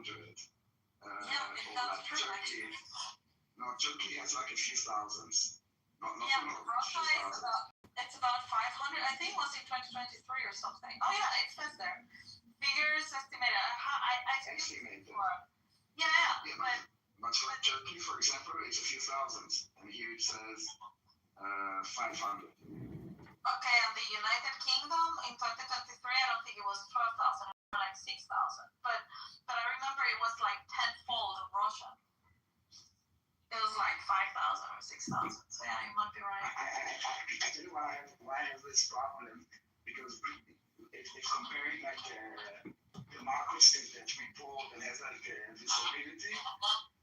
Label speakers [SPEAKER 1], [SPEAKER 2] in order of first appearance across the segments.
[SPEAKER 1] That's true. Turkey.
[SPEAKER 2] No, Turkey has like a few thousands.
[SPEAKER 1] Russia is about 500. I think it was in 2023 or something. Oh yeah, it says there. Figures estimated.
[SPEAKER 2] Estimated.
[SPEAKER 1] Yeah.
[SPEAKER 2] But for Turkey, for example, it's a few thousands, and here it says 500.
[SPEAKER 1] Okay, and the United Kingdom in 2023, I don't think it was 12,000, like 6,000. But I remember it was like tenfold of Russia. It was like 5,000 or 6,000. So yeah, you might be right.
[SPEAKER 2] I tell you why I have this problem, because if comparing like democracy that report and has like visibility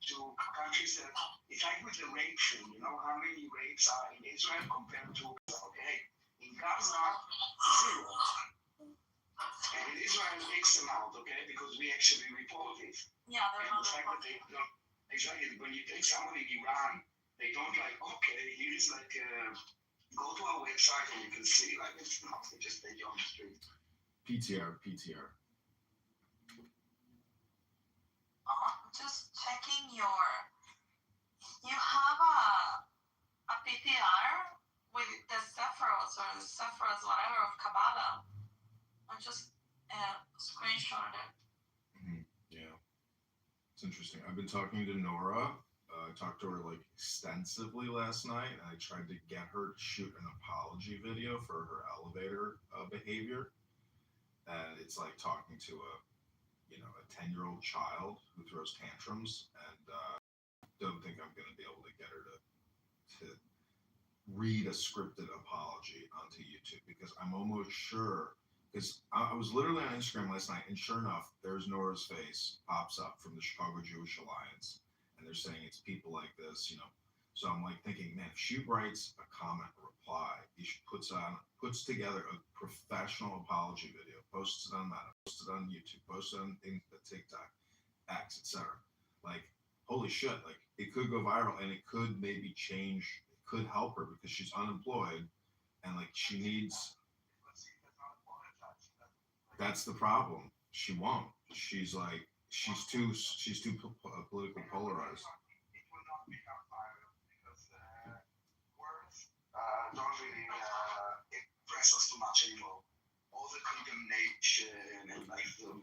[SPEAKER 2] to countries that, if I put the rape thing, you know how many rapes are in Israel compared to, okay, in Gaza, 0. And in Israel, X amount, okay, because we actually report it.
[SPEAKER 1] Yeah,
[SPEAKER 2] and the fact that they don't, exactly, when you take someone in Iran, they don't like, okay, here's like, go to our website and you can see, like, it's not, they just take you on the street.
[SPEAKER 3] PTR.
[SPEAKER 1] Just checking you have a PTR with the Sephiroth or the Sephiroth, whatever, of Kabbalah. I just screenshotted it.
[SPEAKER 3] Mm-hmm. Yeah. It's interesting. I've been talking to Nora. I talked to her like extensively last night, and I tried to get her to shoot an apology video for her elevator behavior. And it's like talking to a 10-year-old child who throws tantrums, and don't think I'm going to be able to get her to read a scripted apology onto YouTube, because I'm almost sure, because I was literally on Instagram last night, and sure enough, there's Nora's face pops up from the Chicago Jewish Alliance, and they're saying it's people like this, So I'm like thinking, man, if she writes a comment or reply, she puts together a professional apology video, posts it on Meta, posts it on YouTube, posts it on TikTok, X, etc. Like, holy shit, like it could go viral, and it could maybe change, it could help her because she's unemployed, and like she needs. That's the problem. She won't. She's like, she's too politically polarized.
[SPEAKER 2] Don't really impress us too much anymore. All the condemnation and like the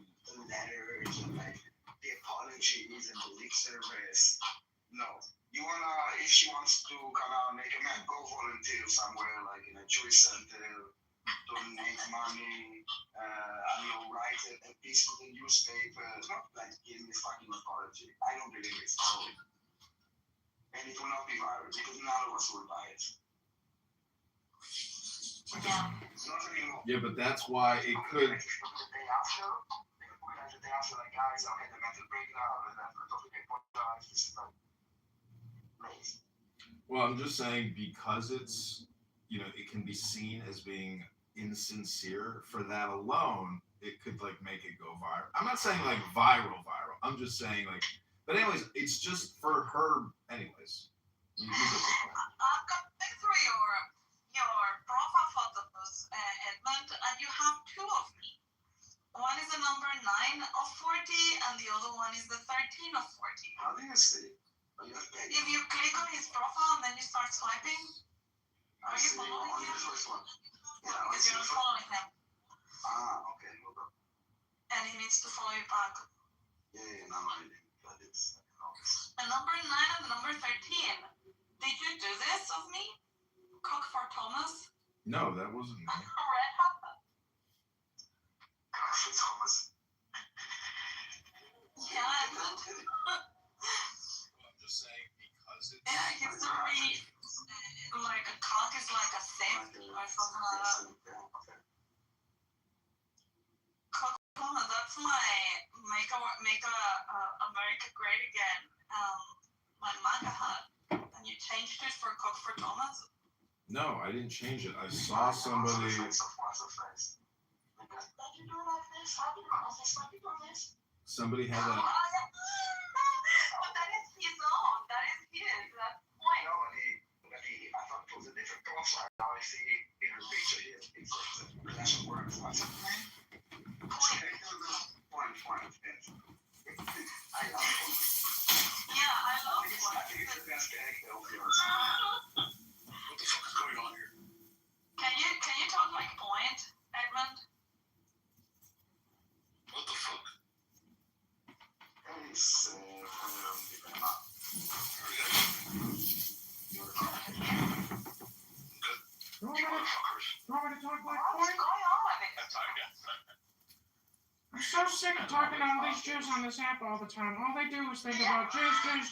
[SPEAKER 2] letters and like the apologies and the lip service. No. If she wants to kind of make a man, go volunteer somewhere like in a Jewish center, donate money, write a piece for the newspaper. Not like give me fucking apology. I don't believe it. And it will not be viral because none of us will buy it.
[SPEAKER 3] Yeah, but that's why it could.
[SPEAKER 2] The day after, like, guys, I had a mental breakdown, and after talking to apologize, this is like amazing.
[SPEAKER 3] Well, I'm just saying, because it's, it can be seen as being insincere. For that alone, it could like make it go viral. I'm not saying like viral. I'm just saying like. But anyways, it's just for her. Anyways, you get the point.
[SPEAKER 1] I'm going through your profile photos, Edmund, and you have two of me. One is the number 9 of 40, and the other one is the 13 of 40.
[SPEAKER 2] How do you see?
[SPEAKER 1] If you click on his profile and then you start swiping, are you following him?
[SPEAKER 2] The first one.
[SPEAKER 1] Because you're not following him.
[SPEAKER 2] Okay. Well,
[SPEAKER 1] and he needs to follow you back.
[SPEAKER 2] Yeah, now I do. But it's
[SPEAKER 1] The number 9 and the number 13. Did you do this of me? Cock for Thomas?
[SPEAKER 3] No, that wasn't me.
[SPEAKER 1] Red hat?
[SPEAKER 2] Cock for Thomas.
[SPEAKER 1] Yeah, I did.
[SPEAKER 3] I'm just saying, because it's.
[SPEAKER 1] Yeah, he used to read like a cock is like a safety or something like that. Cock for Thomas, that's my make America great again. My MAGA hat. And you changed it for Cock for Thomas?
[SPEAKER 3] No, I didn't change it. I saw somebody. Somebody had a.
[SPEAKER 1] But that is his own. That is his. That's the point.
[SPEAKER 2] No, I thought it was a different profile. Now I see in her picture here. It's a clash of words. Point.
[SPEAKER 4] What the fuck?
[SPEAKER 2] Es de Panamá.
[SPEAKER 4] Good.
[SPEAKER 5] You want me to talk like
[SPEAKER 1] What's
[SPEAKER 5] Corey?
[SPEAKER 1] going on with it?
[SPEAKER 4] That's how I get.
[SPEAKER 5] I'm so sick of talking to all these Jews on this app all the time. All they do is think about Jews.
[SPEAKER 1] I love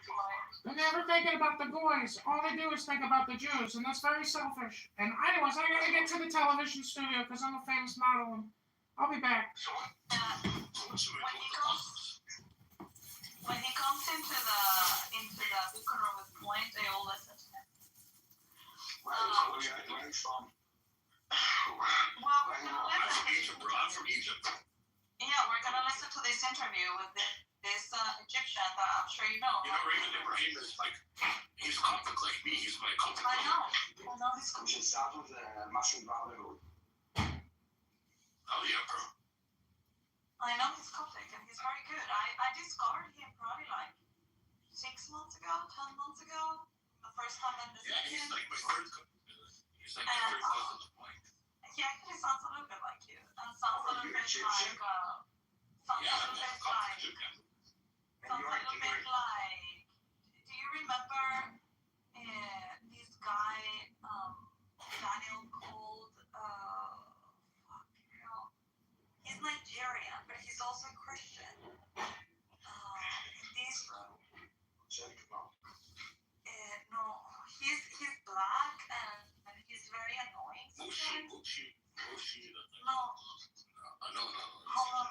[SPEAKER 1] Corey.
[SPEAKER 5] They're never thinking about the boys. All they do is think about the Jews, and that's very selfish. And anyways, I gotta get to the television studio because I'm a famous model, and I'll be back.
[SPEAKER 4] So what? So what's the
[SPEAKER 1] When
[SPEAKER 4] matter
[SPEAKER 1] he
[SPEAKER 4] with the
[SPEAKER 1] comes,
[SPEAKER 4] Muslims?
[SPEAKER 1] when he comes into the booking room with Point, they all listen to him.
[SPEAKER 2] Where are you from?
[SPEAKER 1] Well, we're gonna
[SPEAKER 4] I'm
[SPEAKER 1] listen.
[SPEAKER 4] from Egypt, bro. I'm from Egypt.
[SPEAKER 1] Yeah, we're gonna listen to this interview with this Egyptian that I'm sure you know.
[SPEAKER 4] You know, Raymond Ibrahim is like, he's Coptic like me. He's my Coptic
[SPEAKER 1] I
[SPEAKER 4] brother.
[SPEAKER 1] know he's
[SPEAKER 2] We should start with the Muslim Brotherhood.
[SPEAKER 4] Oh yeah, bro.
[SPEAKER 1] I know he's Coptic and he's very good. I discovered him probably like 6 months ago, 10 months ago. The first time I visited
[SPEAKER 4] Yeah, he's
[SPEAKER 1] him.
[SPEAKER 4] like my third cousin. He's like my third cousin of mine.
[SPEAKER 1] He actually sounds a little bit like you. And sounds a little bit like
[SPEAKER 4] Yeah,
[SPEAKER 1] sounds a little bit like
[SPEAKER 4] Egyptian.
[SPEAKER 1] do you remember this guy Daniel called he's Nigerian but he's also a Christian. No, he's black and he's very annoying sometimes. No.
[SPEAKER 4] No.
[SPEAKER 1] Hold on.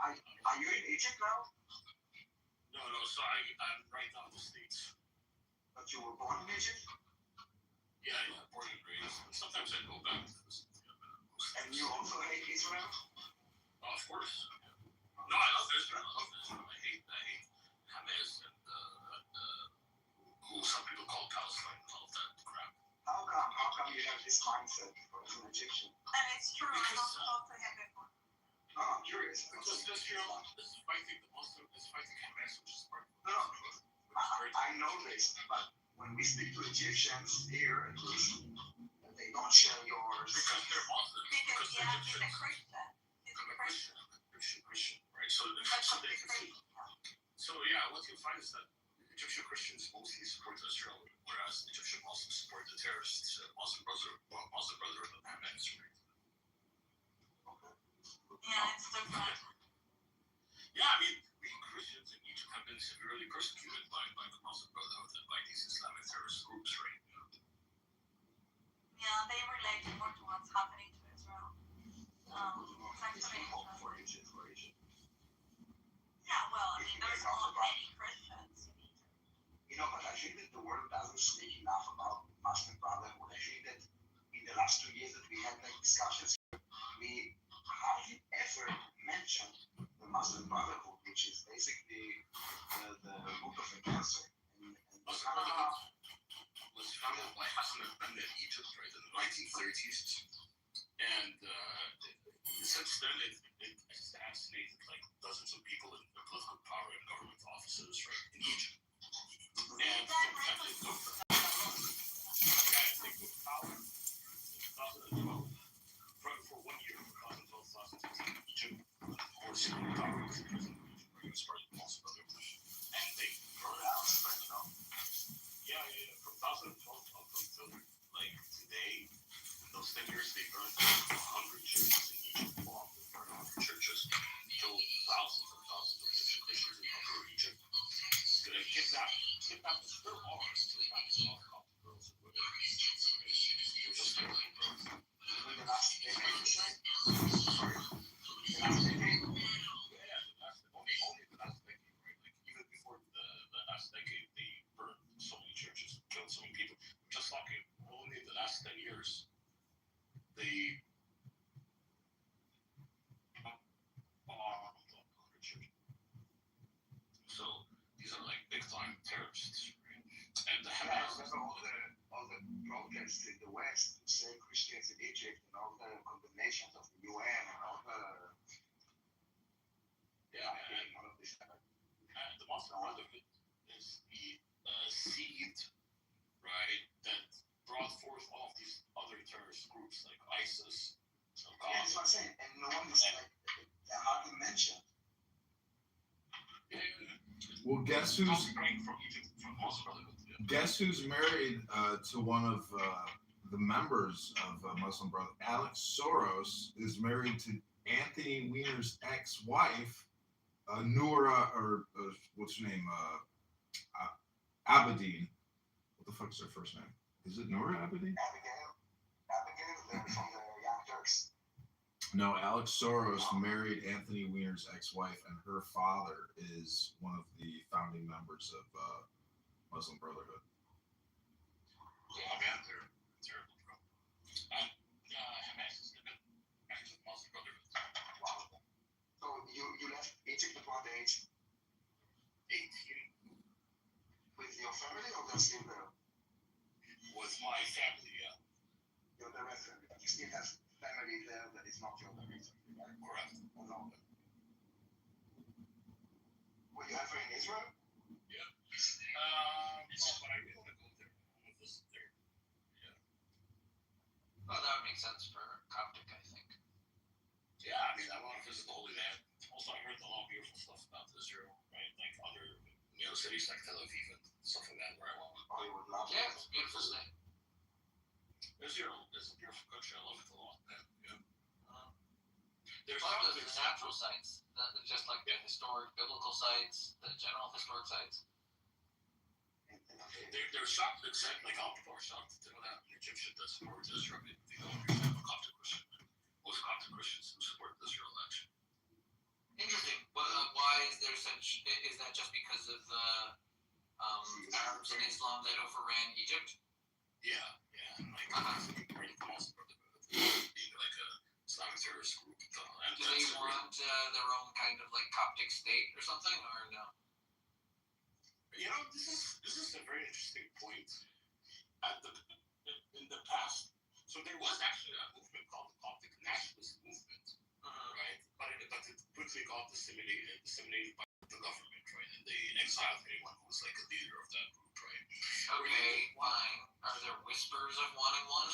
[SPEAKER 2] Are you in Egypt now?
[SPEAKER 4] No, so I'm right now in the States.
[SPEAKER 2] But you were born in Egypt?
[SPEAKER 4] Yeah, born and raised. Sometimes I go back to this.
[SPEAKER 2] And you also hate Israel?
[SPEAKER 4] Oh, of course. No, I love Israel. I hate Hamas and who some people call Palestine and all of that crap.
[SPEAKER 2] How come you have this mindset as an Egyptian?
[SPEAKER 1] And it's true, I don't talk to him before.
[SPEAKER 2] No, I'm curious.
[SPEAKER 4] Because this is fighting the Muslim, is fighting Hamas, which is part of the
[SPEAKER 2] No,
[SPEAKER 4] Muslim.
[SPEAKER 2] I know this, but when we speak to Egyptians here, at least, they don't share yours.
[SPEAKER 4] Because they're Muslims.
[SPEAKER 1] Because
[SPEAKER 4] Because they're
[SPEAKER 1] he's a
[SPEAKER 4] Egyptians.
[SPEAKER 1] Christian. He's a
[SPEAKER 4] Christian, right? So yeah, what you'll find is that Egyptian Christians mostly support Israel, whereas Egyptian Muslims support the terrorists, Muslim Brotherhood of Hamas, right?
[SPEAKER 1] Yeah, it's different.
[SPEAKER 4] Yeah, I mean, we Christians in Egypt have been severely persecuted by the Muslim Brotherhood and by these Islamic terrorist groups, right?
[SPEAKER 1] Yeah, they relate more to what's happening to Israel. It's actually interesting. Yeah, well, I mean, there's not many Christians in Egypt.
[SPEAKER 2] You know, but I think that the world doesn't speak enough about Muslim Brotherhood. I think that in the last 2 years that we had like discussions, we hardly ever mentioned the Muslim Brotherhood, which is basically the root of the cancer. And
[SPEAKER 4] Muslim Brotherhood was founded by Hassan al-Banna in Egypt, right, in the 1930s. And since then, it assassinated like dozens of people in political power and government offices, right, in Egypt. And they took power in 2012 for 1 year, from 2012 to 2016 in Egypt. Of course, power was the president of Egypt, right, as far as the Muslim Brotherhood. And they brought out, you know. Yeah, from 2012 up until like today, in those 10 years, they burned 100 churches in Egypt, bombed and burned 100 churches, killed thousands and thousands of Egyptian Christians in Upper Egypt. They kidnapped still are kidnapping all Coptic girls and women. They're just killing girls.
[SPEAKER 2] in the last decade,
[SPEAKER 4] Sorry?
[SPEAKER 2] in the last decade,
[SPEAKER 4] Only the last decade, right? Like even before the last decade, they burned so many churches, killed so many people. Just talking only in the last 10 years, they bombed 100 churches. So these are like big time terrorists, right? And the
[SPEAKER 2] I
[SPEAKER 4] Hamas.
[SPEAKER 2] remember all the protests in the West to save Christians in Egypt and all the condemnations of the UN and all the all of this.
[SPEAKER 4] The Muslim Brotherhood is the seed, right, that brought forth all of these other terrorist groups like ISIS,
[SPEAKER 2] Yeah, that's what I'm saying. And no one is like, they're hardly mentioned.
[SPEAKER 3] Well, guess who's married to one of the members of Muslim Brotherhood? Alex Soros is married to Anthony Weiner's ex-wife, Noura, or what's her name? Abedin. What the fuck's her first name? Is it Noura Abedin?
[SPEAKER 2] Abigail, from the Young Turks.
[SPEAKER 3] No, Alex Soros married Anthony Weiner's ex-wife, and her father is one of the founding members of Muslim Brotherhood.
[SPEAKER 4] Yeah, I mean, they're terrible trouble. Hamas is the active Muslim Brotherhood.
[SPEAKER 2] Wow. So you left Egypt at what age?
[SPEAKER 4] 18
[SPEAKER 2] With your family or they're still there?
[SPEAKER 4] was my family, yeah.
[SPEAKER 2] Your direct family, but you still have family there that is not your direct family, right?
[SPEAKER 4] Correct.
[SPEAKER 2] Or no? Were you ever in Israel?
[SPEAKER 4] No, but I really want to go there. I want to visit there.
[SPEAKER 1] Well, that would make sense for Coptic, I think.
[SPEAKER 4] Yeah, I mean, I want to visit the Holy Land. Also, I heard a lot of beautiful stuff about Israel, right? Like other, cities like Tel Aviv and stuff like that where I want.
[SPEAKER 2] Or you would love
[SPEAKER 1] Yeah,
[SPEAKER 2] it?
[SPEAKER 1] it's a beautiful state.
[SPEAKER 4] Israel is a beautiful country. I love it a lot, man. Yeah. There's
[SPEAKER 1] A lot of
[SPEAKER 4] some
[SPEAKER 1] the natural sites, just like the historic biblical sites, the general historic sites.
[SPEAKER 4] They're shocked, except like all people are shocked to know that an Egyptian that supports Israel. They don't understand a Coptic Christian. Most Coptic Christians who support Israel actually.
[SPEAKER 1] Interesting. Why is there such? Is that just because of the Arabs and Islam that overran Egypt?
[SPEAKER 4] Yeah. Like pretty close brotherhood, being like a Islamic terrorist group. And
[SPEAKER 1] Do they want their own kind of like Coptic state or something, or no?
[SPEAKER 4] This is a very interesting point. In the past, so there was actually a movement called the Coptic Nationalist Movement, right? But it quickly got disseminated by the government, right? And they exiled anyone who was like a leader of that group, right?
[SPEAKER 1] Okay, fine. Are there whispers of wanting one?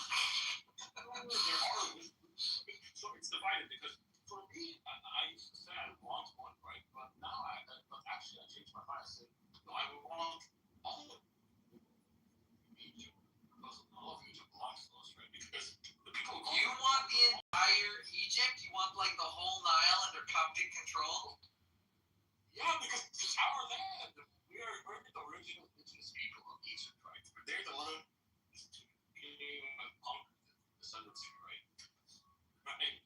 [SPEAKER 4] There are, so it's divided because for me, I used to say I want one, right? But now I changed my mind. I said, no, I want all of Egypt because all of Egypt belongs to us, right? Because the people.
[SPEAKER 1] You want the entire Egypt? You want like the whole Nile under Coptic control?
[SPEAKER 4] Yeah, because it's our land. We're the original indigenous people of Egypt, right? They're the ones who conquered the descendants, right? Right.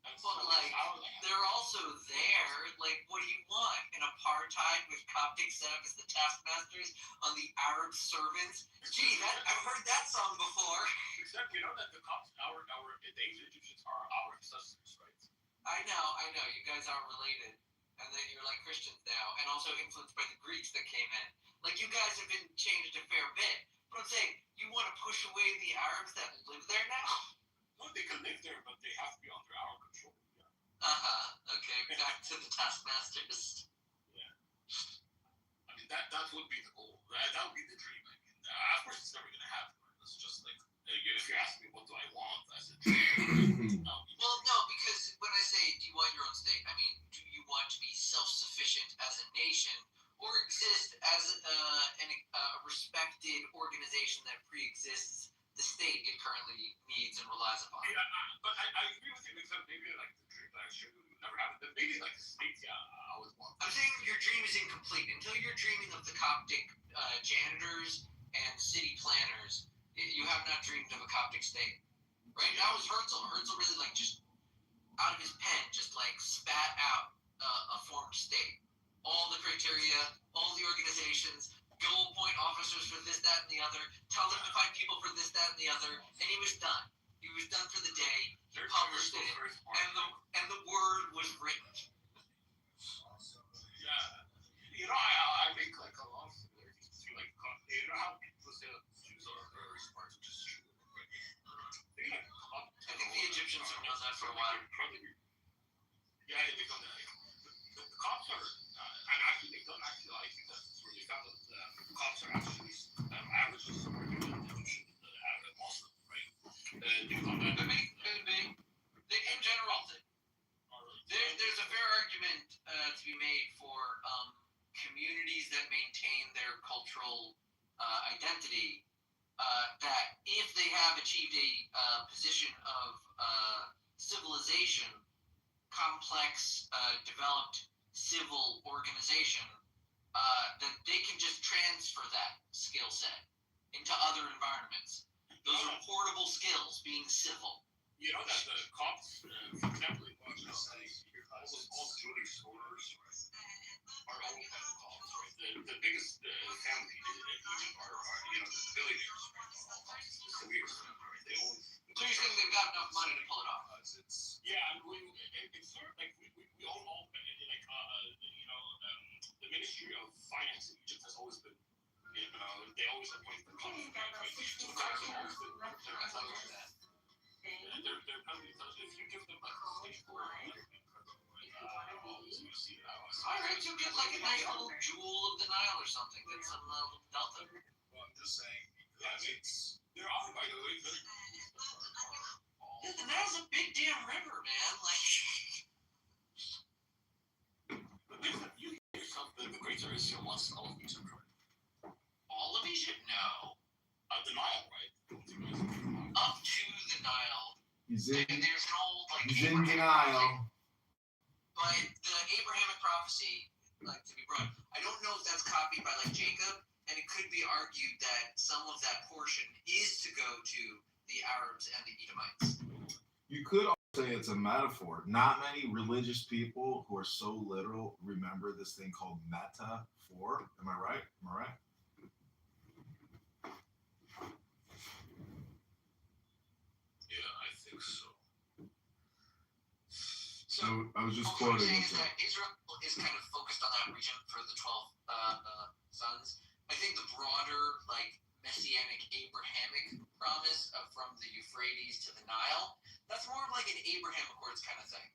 [SPEAKER 4] And so
[SPEAKER 1] But like,
[SPEAKER 4] our land.
[SPEAKER 1] they're also there. Like, what do you want? An apartheid with Coptic set up as the taskmasters on the Arab servants? Gee, I've heard that song before.
[SPEAKER 4] Except you know that the ancient Egyptians are our ancestors, right?
[SPEAKER 1] I know. You guys are related. And then you're like Christians now. And also influenced by the Greeks that came in. Like, you guys have been changed a fair bit. But I'm saying, you want to push away the Arabs that live there now?
[SPEAKER 4] No, they can live there, but they have to be under our control.
[SPEAKER 1] Uh-huh. Okay, back to the taskmasters.
[SPEAKER 4] I mean, that would be the goal. That would be the dream. I mean, of course, it's never going to happen. Right? It's just like, if you ask me what do I want, I said,
[SPEAKER 1] Well, no, because when I say, do you want your own state, I mean, do you want to be self-sufficient as a nation or exist as a respected organization that pre-exists the state it currently needs and relies upon?
[SPEAKER 4] Yeah, but I agree with you because maybe like the dream that I should never happen. But maybe like the state, yeah, I always want.
[SPEAKER 1] I'm saying your dream is incomplete until you're dreaming of the Coptic janitors and city planners. You have not dreamed of a Coptic state. Right now is Herzl. Herzl really like just out of his pen, just like spat out a formed state. All the criteria, all the organizations, go appoint officers for this, that, and the other, tell them to find people for this, that, and the other, and he was done. He was done for the day. He published it, and the word was written.
[SPEAKER 4] Yeah, I make like a lot of similarities between like how people say that Jews are very smart, which is true. Right?
[SPEAKER 1] I think the Egyptians have known that for a while.
[SPEAKER 4] Yeah, they know that. The cops are, and actually they don't actually. I think that's where they found that the cops are actually averages more than the Egyptian Muslim, right?
[SPEAKER 1] Could be. The
[SPEAKER 6] cultural identity, that if they have achieved a position of civilization, complex, developed civil organization, that they can just transfer that skill set into other environments. Those are portable skills, being civil.
[SPEAKER 4] You know that the cops, for example, in Washington State, all the jewelry stores are owned by the cops, right? The biggest family in Egypt are the billionaires, right? The Sawirs, right? They own.
[SPEAKER 6] So you're saying they've got enough money to pull it off?
[SPEAKER 4] Yeah, it's sort of like we own all, the Ministry of Finance in Egypt has always been, they always appoint the cops. If you give them like a state board,
[SPEAKER 6] All right, you get like a nice little jewel of the Nile or something. That's some little delta.
[SPEAKER 4] Well, I'm just saying, there are, by the way,
[SPEAKER 6] Yeah, the Nile's a big damn river, man. Like,
[SPEAKER 4] you yourself, the greater Israel wants all of Egypt, right?
[SPEAKER 6] all of Egypt? No.
[SPEAKER 4] The Nile, right?
[SPEAKER 6] Up to the Nile.
[SPEAKER 3] He's
[SPEAKER 6] And
[SPEAKER 3] in
[SPEAKER 6] there's an old, like,
[SPEAKER 3] he's in
[SPEAKER 6] Abrahamic
[SPEAKER 3] denial.
[SPEAKER 6] But the Abrahamic prophecy, like, to be brought, I don't know if that's copied by, like, Jacob, and it could be argued that some of that portion is to go to the Arabs and the Edomites.
[SPEAKER 3] You could also say it's a metaphor. Not many religious people who are so literal remember this thing called metaphor. Am I right?
[SPEAKER 4] Yeah, I think so.
[SPEAKER 3] So I was just
[SPEAKER 6] what I'm
[SPEAKER 3] quoting
[SPEAKER 6] saying
[SPEAKER 3] it.
[SPEAKER 6] is that Israel is kind of focused on that region for the 12 sons. I think the broader, like, messianic Abrahamic promise from the Euphrates to the Nile, that's more of like an Abraham Accords kind of thing.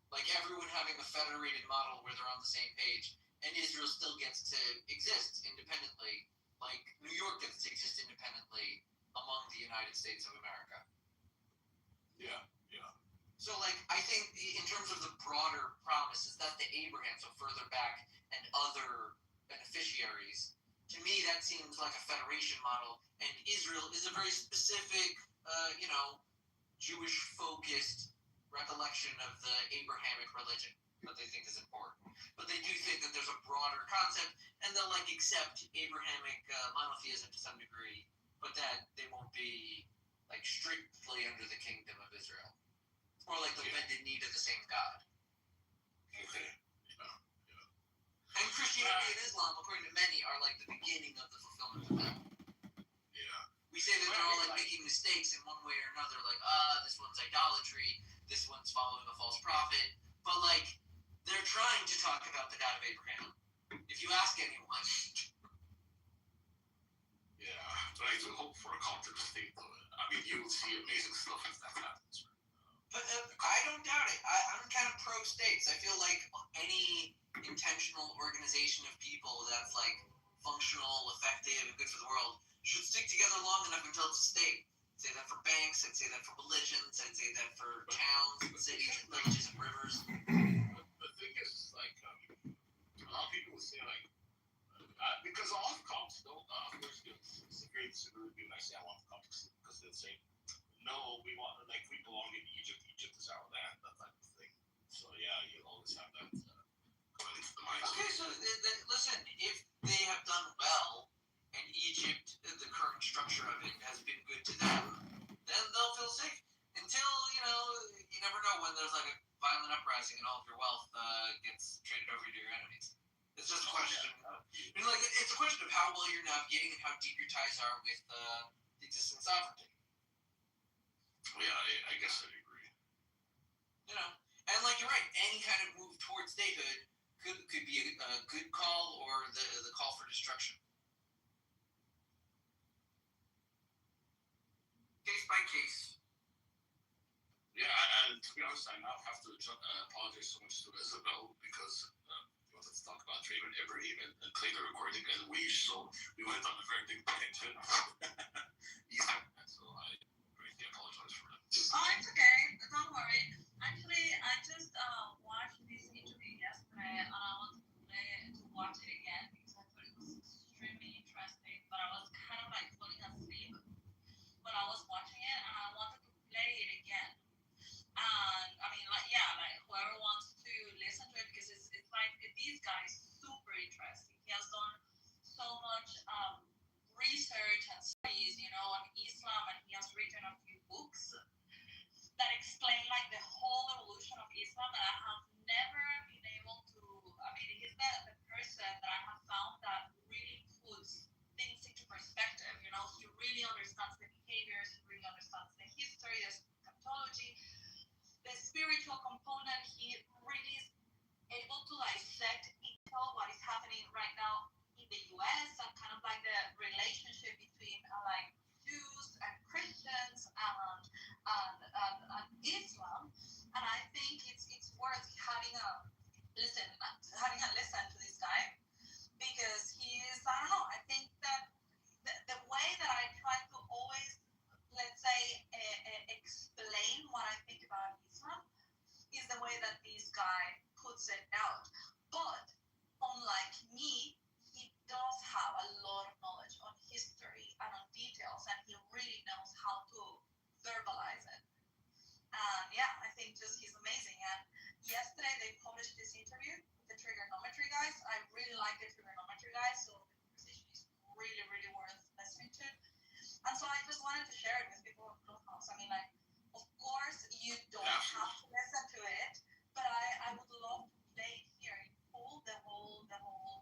[SPEAKER 6] Like everyone having a federated model where they're on the same page, and Israel still gets to exist independently, like New York gets to exist independently among the United States of America.
[SPEAKER 4] Yeah.
[SPEAKER 6] So, like, I think in terms of the broader promises, that's the Abraham, so further back, and other beneficiaries. To me, that seems like a federation model, and Israel is a very specific, Jewish-focused recollection of the Abrahamic religion that they think is important. But they do think that there's a broader concept, and they'll, like, accept Abrahamic monotheism to some degree, but that they won't be, like, strictly under the kingdom of Israel. Or like the bended knee to the same God.
[SPEAKER 4] Okay.
[SPEAKER 6] And Christianity and Islam, according to many, are like the beginning of the fulfillment of that.
[SPEAKER 4] Yeah.
[SPEAKER 6] We say that they're all like making mistakes in one way or another, like, this one's idolatry, this one's following a false prophet, but like, they're trying to talk about the God of Abraham. If you ask anyone.
[SPEAKER 4] Yeah, but I do hope for a counter state though. I mean, you will see amazing stuff if that happens.
[SPEAKER 6] But I don't doubt it. I'm kind of pro-states. I feel like any intentional organization of people that's like functional, effective, and good for the world should stick together long enough until it's a state. I'd say that for banks. I'd say that for religions. I'd say that for towns, cities, and villages, and rivers.
[SPEAKER 4] The thing is, like, a lot of people will say, like, because a lot of cops don't, of course, it's a great security, and I say I want the cops because they'll say, no, we belong in Egypt. Egypt is our land, that type of thing. So yeah, you'll always have that going into the mind.
[SPEAKER 6] Okay, so listen, if they have done well, and Egypt, the current structure of it, has been good to them, then they'll feel safe. Until, you never know when there's like a violent uprising and all of your wealth gets traded over to your enemies. It's just a question. It's a question of how well you're navigating and how deep your ties are with the existing sovereignty.
[SPEAKER 4] Yeah, I guess I agree.
[SPEAKER 6] And like you're right, any kind of move towards statehood could be a good call or the call for destruction. Case by case.
[SPEAKER 4] Yeah, and to be honest, I now have to apologize so much to Isabel because we wanted to talk about Raymond Ibrahim and play the recording, and we went on a very big tangent. So I greatly apologize for that.
[SPEAKER 1] Oh, it's okay. Don't worry. Actually, I just watched this interview yesterday, and I wanted to play it to watch it again because I thought it was extremely interesting. intellectual component. He really is able to dissect intel what is happening right now in the U.S. and kind of like the relationship between like Jews and Christians and Islam. And I think it's worth having a listen to this guy because he is, I don't know, I think that the way that I try to always, let's say, explain what I think about Islam is the way that this guy puts it out. But unlike me, he does have a lot of knowledge on history and on details, and he really knows how to verbalize it. And yeah, I think just he's amazing. And yesterday they published this interview with the trigonometry guys. I really like the trigonometry guys, so the conversation is really, really worth listening to. And so I just wanted to share it with people on Clubhouse. I mean, like, of course, you don't have to listen to it, but I would love to play here in full the whole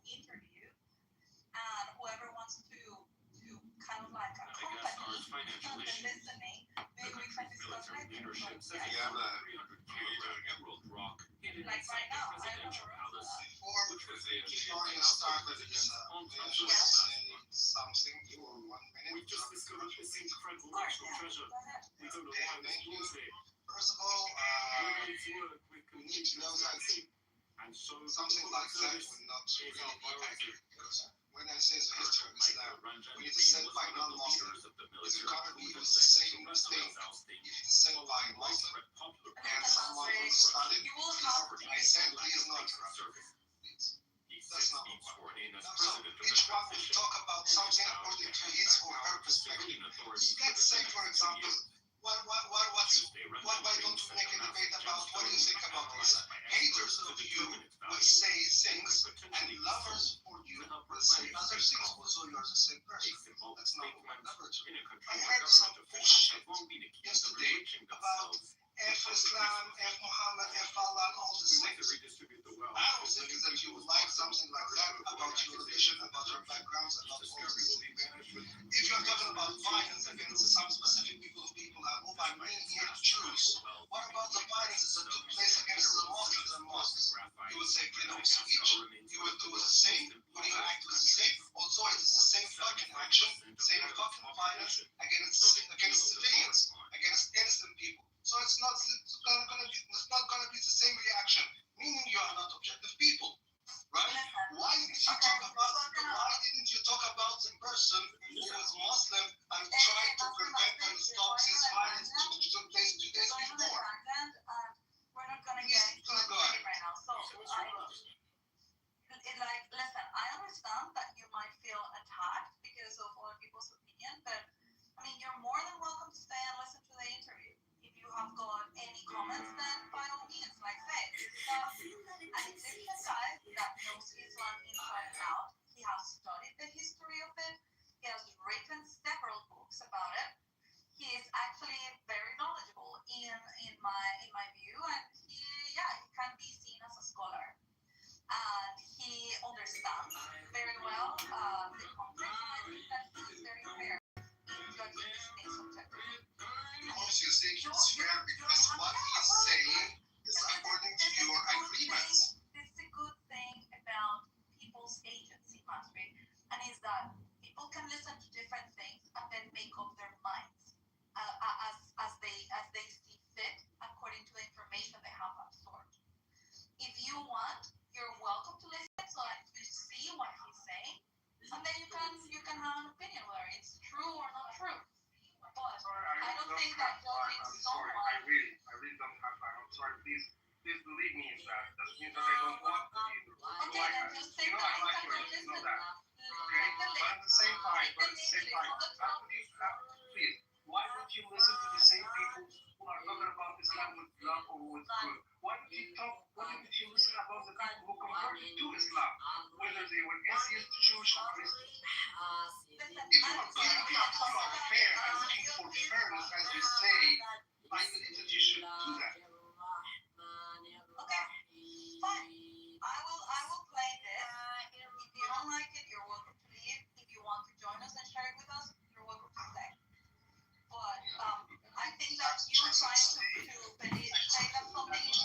[SPEAKER 1] interview. And whoever wants to kind of like accompany the listening, maybe we can discuss it. Like right now, I don't know.
[SPEAKER 2] Before Kitover started this, something for 1 minute.
[SPEAKER 4] We just discovered this incredible national treasure. We don't know why this was there.
[SPEAKER 2] First of all, we need to know that
[SPEAKER 4] And so
[SPEAKER 2] something like that will not really be accurate. Because when I say the history of Islam, when it's said by non-Muslims, it's going to be the same thing. If it's said by a Muslim and someone who studied, I said, please not interrupt. That's not the point. So each one will talk about something according to his or her perspective. Let's say, for example, why don't you make a debate about what do you think about this? Haters of you will say things, and lovers for you will say other things. So you're the same person. That's not what lovers do. I heard some bullshit yesterday about F Islam, F Muhammad, F Allah, and all these things. I don't think that you would like something like that about your religion, about your backgrounds, about all these things. If you're talking about violence against some specific people, and who by many here Jews, what about the violence that took place against the Muslims and mosques? You would say freedom of speech. You would do the same. Would you act the same? Also, it's the same fucking action, same fucking violence against civilians, against innocent people. So it's not gonna be the same reaction, meaning you are not objective people, right? Why didn't you talk about the person who was Muslim and tried to prevent and stop this violence which took place 2 days before?
[SPEAKER 1] We're not gonna get into it right now. So listen, I understand that you might feel attacked because of other people's opinion, but I mean, you're more than welcome to stay and listen to the interview. If you have got any comments, then by all means, like say, this is an Egyptian guy that knows Islam inside and out. He has studied the history of it. He has written several books about it. He is actually very knowledgeable in my view, and he can be seen as a scholar. And he understands very well the context, and I think that he's very fair in judging these things objectively.
[SPEAKER 2] Of course, you say he's fair because what he's saying is according to your agreements.
[SPEAKER 1] This is a good thing about people's agency, Masri, and is that people can listen to different things and then make up their minds as they see fit according to the information they have absorbed. If you want, you're welcome to listen so that you see what he's saying, and then you can have an opinion whether it's true or not true. But I don't think that judging someone.
[SPEAKER 7] I really don't have time. I'm sorry. Please believe me in that. Doesn't mean that I don't want to be.
[SPEAKER 1] Okay, then just take the link and go listen.
[SPEAKER 7] Okay, but at the same time, please, why don't you listen to the same people who are talking about Islam with love or with good? Why don't you listen about the people who converted to Islam, whether they were atheists, Jewish, or Christians? If you are fair and looking for fairness, as you say, I believe that you should do that.
[SPEAKER 1] Okay, fine. I will play this. If you don't like it, you're welcome to leave. If you want to join us and share it with us, you're welcome to stay. But I think that you trying to say that something is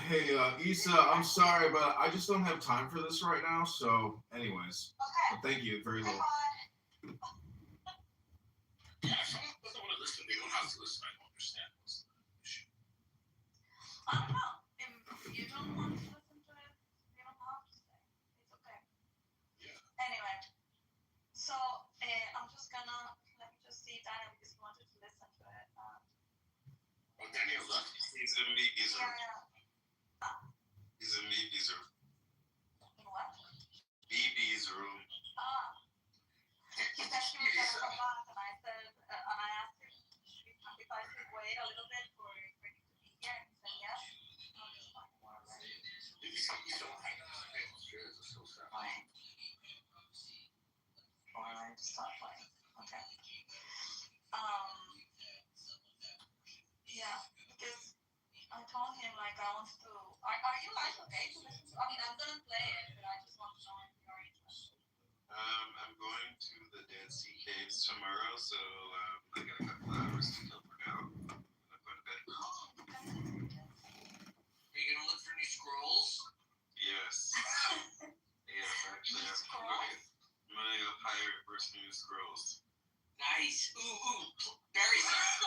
[SPEAKER 3] Hey, Issa, I'm sorry, but I just don't have time for this right now. So, anyways,
[SPEAKER 1] Okay.
[SPEAKER 3] but thank you. Very little.
[SPEAKER 1] Bye.
[SPEAKER 4] Yeah, if someone doesn't want to listen, they don't have to listen. I don't understand what's the issue.
[SPEAKER 1] I don't know. If you don't want to listen to it, you don't have to stay. It's okay.
[SPEAKER 4] Yeah.
[SPEAKER 1] Anyway, so I'm just gonna let me just see Daniel because he wanted to listen to it.
[SPEAKER 4] Well, Daniel left.
[SPEAKER 8] He's in Miki's room.
[SPEAKER 1] Yeah.
[SPEAKER 8] He's in Miki's room.
[SPEAKER 1] In what?
[SPEAKER 8] BB's room.
[SPEAKER 1] He said she was gonna come back, and I said, and I asked him if I could wait a little bit for him to be here, and he said yes. I'll just find more already.
[SPEAKER 4] You still hang out in Australia. It's so sad.
[SPEAKER 1] Fine. Alright, stop playing. Okay. Yeah, because I told him like I want to. Are you guys okay to listen to? I mean, I'm gonna play it, but I just want to know if you're interested.
[SPEAKER 8] I'm going to the Dead Sea Caves tomorrow, so I got a couple hours to kill for now. I'm going to bed.
[SPEAKER 6] Are you gonna look for new scrolls?
[SPEAKER 8] Yes. Yes, actually, I'm going to hire first new scrolls.
[SPEAKER 6] Nice. Ooh, very nice.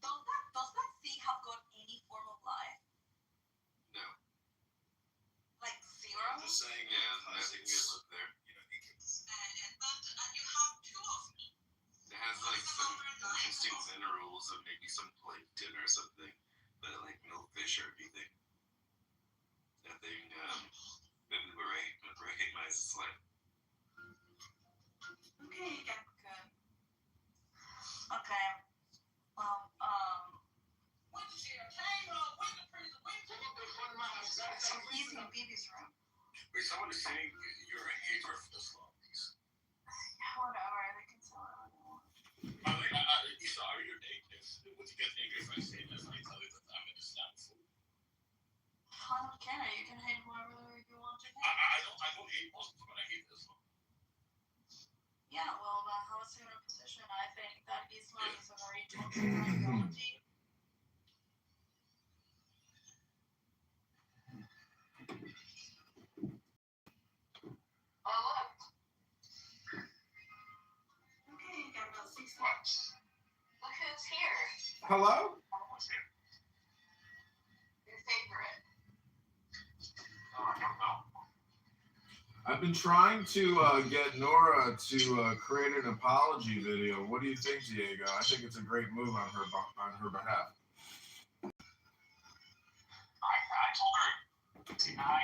[SPEAKER 1] Does that thing have got any form of life?
[SPEAKER 8] No.
[SPEAKER 1] Like zero?
[SPEAKER 8] I'm just saying, yeah, nothing is up there.
[SPEAKER 4] You know, it can.
[SPEAKER 1] And you have two of them.
[SPEAKER 8] It has like some interesting minerals and maybe some plankton or something, but like no fish or anything. Nothing that recognizes life.
[SPEAKER 1] Okay, good. Okay. So he's in BB's room.
[SPEAKER 4] Wait, someone is saying you're a hater for this law.
[SPEAKER 1] Whatever, they can tell it.
[SPEAKER 4] By the way, Issa, are you angry? Would you get angry if I say this? I tell you that I'm an Islam fool.
[SPEAKER 1] I don't care. You can hate whoever you want to hate.
[SPEAKER 4] I don't hate Muslims, but I hate Islam.
[SPEAKER 1] Yeah, well, I have a similar position. I think that Islam is a very toxic ideology. Oh, look. Okay, you got about 6 months. Look who's here.
[SPEAKER 3] Hello?
[SPEAKER 4] Who's here?
[SPEAKER 1] Your favorite.
[SPEAKER 4] Oh, I don't know.
[SPEAKER 3] I've been trying to get Nora to create an apology video. What do you think, Diego? I think it's a great move on her behalf.
[SPEAKER 4] I told her deny.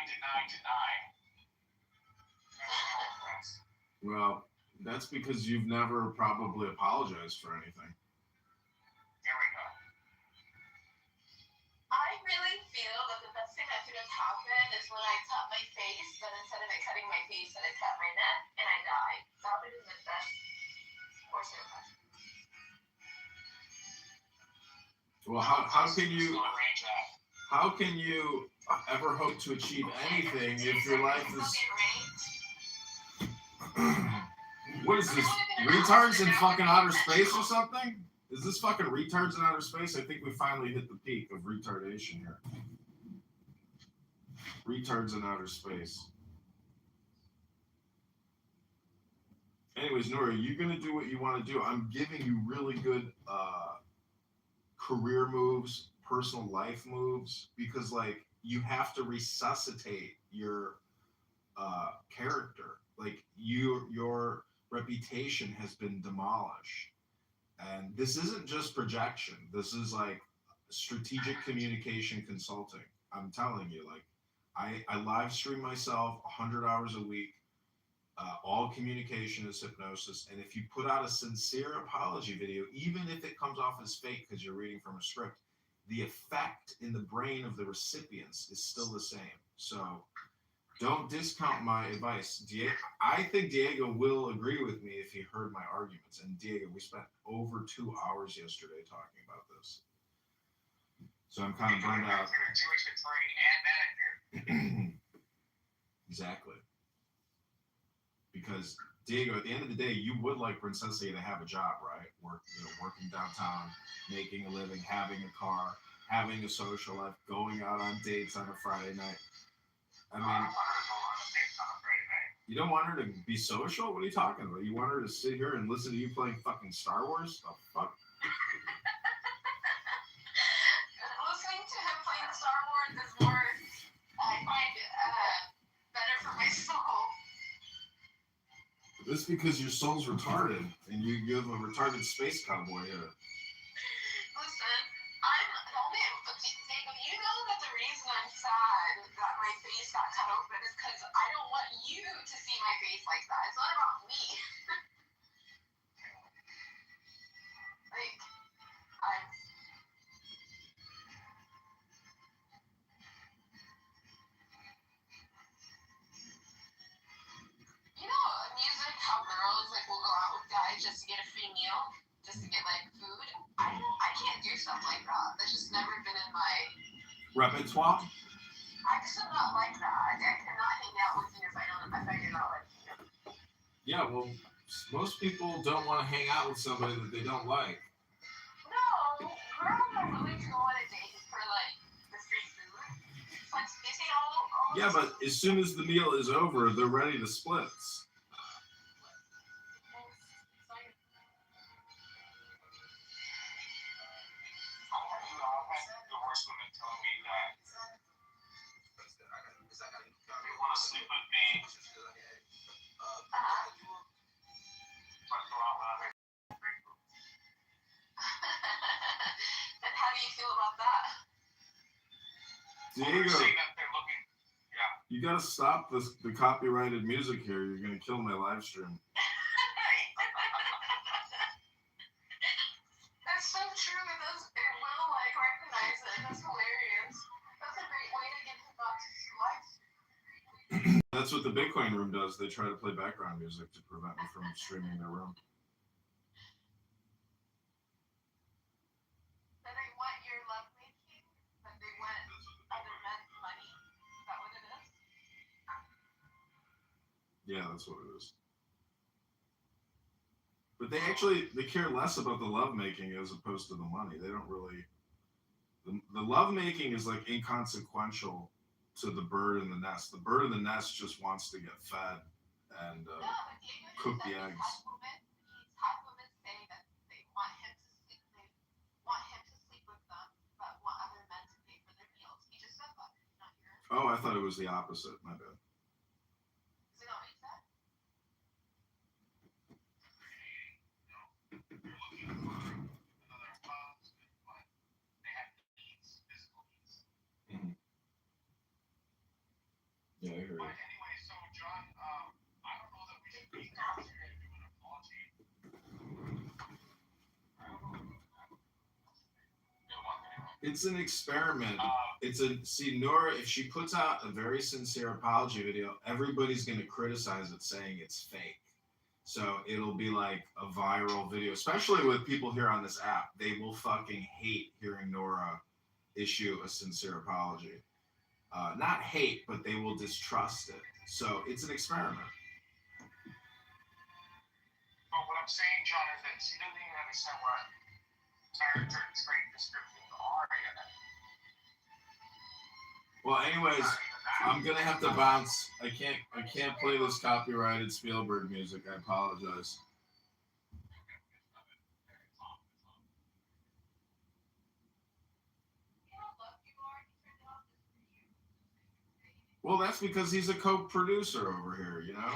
[SPEAKER 3] Well, that's because you've never probably apologized for anything.
[SPEAKER 4] Here we go.
[SPEAKER 1] I really feel that the best thing that could have happened is when I cut my face, but instead of it cutting my face, it cut my neck, and I died. That would have been the best course of action.
[SPEAKER 3] Well, how can you ever hope to achieve anything if your life is... What is this? Retards in fucking outer space or something? Is this fucking retards in outer space? I think we finally hit the peak of retardation here. Retards in outer space. Anyways, Nora, you're gonna do what you want to do. I'm giving you really good career moves, personal life moves, because like you have to resuscitate your character. Like your reputation has been demolished. And this isn't just projection. This is like strategic communication consulting. I'm telling you, like I live stream myself 100 hours a week. All communication is hypnosis. And if you put out a sincere apology video, even if it comes off as fake because you're reading from a script, the effect in the brain of the recipients is still the same. So don't discount my advice. I think Diego will agree with me if he heard my arguments. And Diego, we spent over 2 hours yesterday talking about this. So I'm kind of burned out. Exactly. Because Diego, at the end of the day, you would like Princessa to have a job, right? Working downtown, making a living, having a car, having a social life, going out on dates on a Friday night. I mean,
[SPEAKER 7] I don't want her to go on a date on a Friday night.
[SPEAKER 3] you don't want her to be social? What are you talking about? You want her to sit here and listen to you playing fucking Star Wars? The fuck?
[SPEAKER 1] Listening to him playing Star Wars is more, I find, better for my soul.
[SPEAKER 3] This is because your soul's retarded and you have a retarded space cowboy here.
[SPEAKER 1] Listen, I'm only, Jacob, you know that the reason I'm sad that my face got cut open is because I don't want you to see my face like that. It's not about me. Like, I'm... You know, music, how girls, like, will go out with guys just to get a free meal, just to get, like, food. I can't do stuff like that. That's just never been in my...
[SPEAKER 3] Repertoire?
[SPEAKER 1] I just am not like that. I cannot hang out with you if you're not like you.
[SPEAKER 3] Yeah, well, most people don't want to hang out with somebody that they don't like.
[SPEAKER 1] No, girls are willing to go on a date for, like, the free food. It's like, they say all
[SPEAKER 3] Yeah, but as soon as the meal is over, they're ready to split.
[SPEAKER 7] I've had divorced women tell me that they want to sleep with me, but go out with other people.
[SPEAKER 1] And how do you feel about that?
[SPEAKER 7] They're
[SPEAKER 3] Diego,
[SPEAKER 7] saying that they're looking. Yeah.
[SPEAKER 3] you gotta stop the copyrighted music here. You're gonna kill my live stream.
[SPEAKER 1] That's so true. It will, like, recognize it. That's hilarious. That's a great way to get him back to his life.
[SPEAKER 3] That's what the Bitcoin room does. They try to play background music to prevent me from streaming their room.
[SPEAKER 1] That they want your love making, that they want other men's money. Is that what it is?
[SPEAKER 3] Yeah, that's what it is. But they care less about the lovemaking as opposed to the money. They don't really. The lovemaking is like inconsequential to the bird in the nest. The bird in the nest just wants to get fed and
[SPEAKER 1] No, but Diego
[SPEAKER 3] cook
[SPEAKER 1] just
[SPEAKER 3] the
[SPEAKER 1] said
[SPEAKER 3] eggs.
[SPEAKER 1] he's had women say that they want him to sleep with them, but want other men to pay for their meals. He just said that. Did you not hear it?
[SPEAKER 3] Oh, I thought it was the opposite. My bad.
[SPEAKER 1] Is it not what he said?
[SPEAKER 7] They're looking for another husband, but they have needs, physical needs.
[SPEAKER 3] Yeah, I heard
[SPEAKER 7] But
[SPEAKER 3] it.
[SPEAKER 7] anyway, so John, I don't know that we should be out here and do an apology. I don't know.
[SPEAKER 3] It's an experiment. See, Nora, if she puts out a very sincere apology video, everybody's going to criticize it saying it's fake. So it'll be like a viral video, especially with people here on this app. They will fucking hate hearing Nora issue a sincere apology. Not hate, but they will distrust it. So it's an experiment.
[SPEAKER 7] But what I'm saying, John, is that she doesn't even understand what character trait description are yet.
[SPEAKER 3] Well, anyways, I'm gonna have to bounce. I can't play this copyrighted Spielberg music. I apologize. Well, that's because he's a co-producer over here, you know?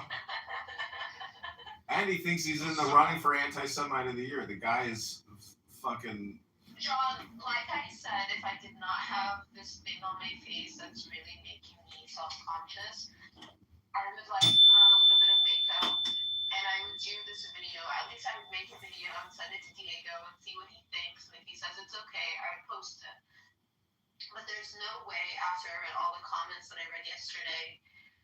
[SPEAKER 3] And he thinks he's in the running for Anti-Semite of the Year. The guy is fucking...
[SPEAKER 1] John, like I said, if I did not have this thing on my face that's really making me self-conscious, I would like put on a little bit of makeup and I would do this video. At least I would make a video and send it to Diego and see what he thinks. And if he says it's okay, I would post it. But there's no way, after I read all the comments that I read yesterday,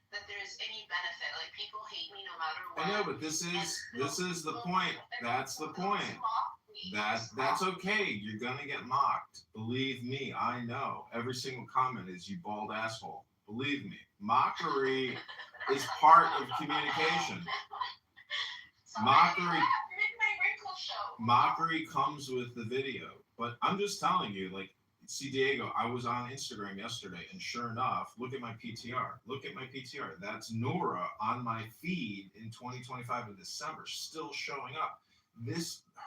[SPEAKER 1] that there's any benefit. Like, people hate me no matter what.
[SPEAKER 3] I know, but this is the point. That's the point. That's okay. You're gonna get mocked. Believe me, I know. Every single comment is "you bald asshole." Believe me, mockery is part of communication. Mockery comes with the video. But I'm just telling you, like, see, Diego, I was on Instagram yesterday, and sure enough, look at my PTR. Look at my PTR. That's Nora on my feed in 2025 in December, still showing up.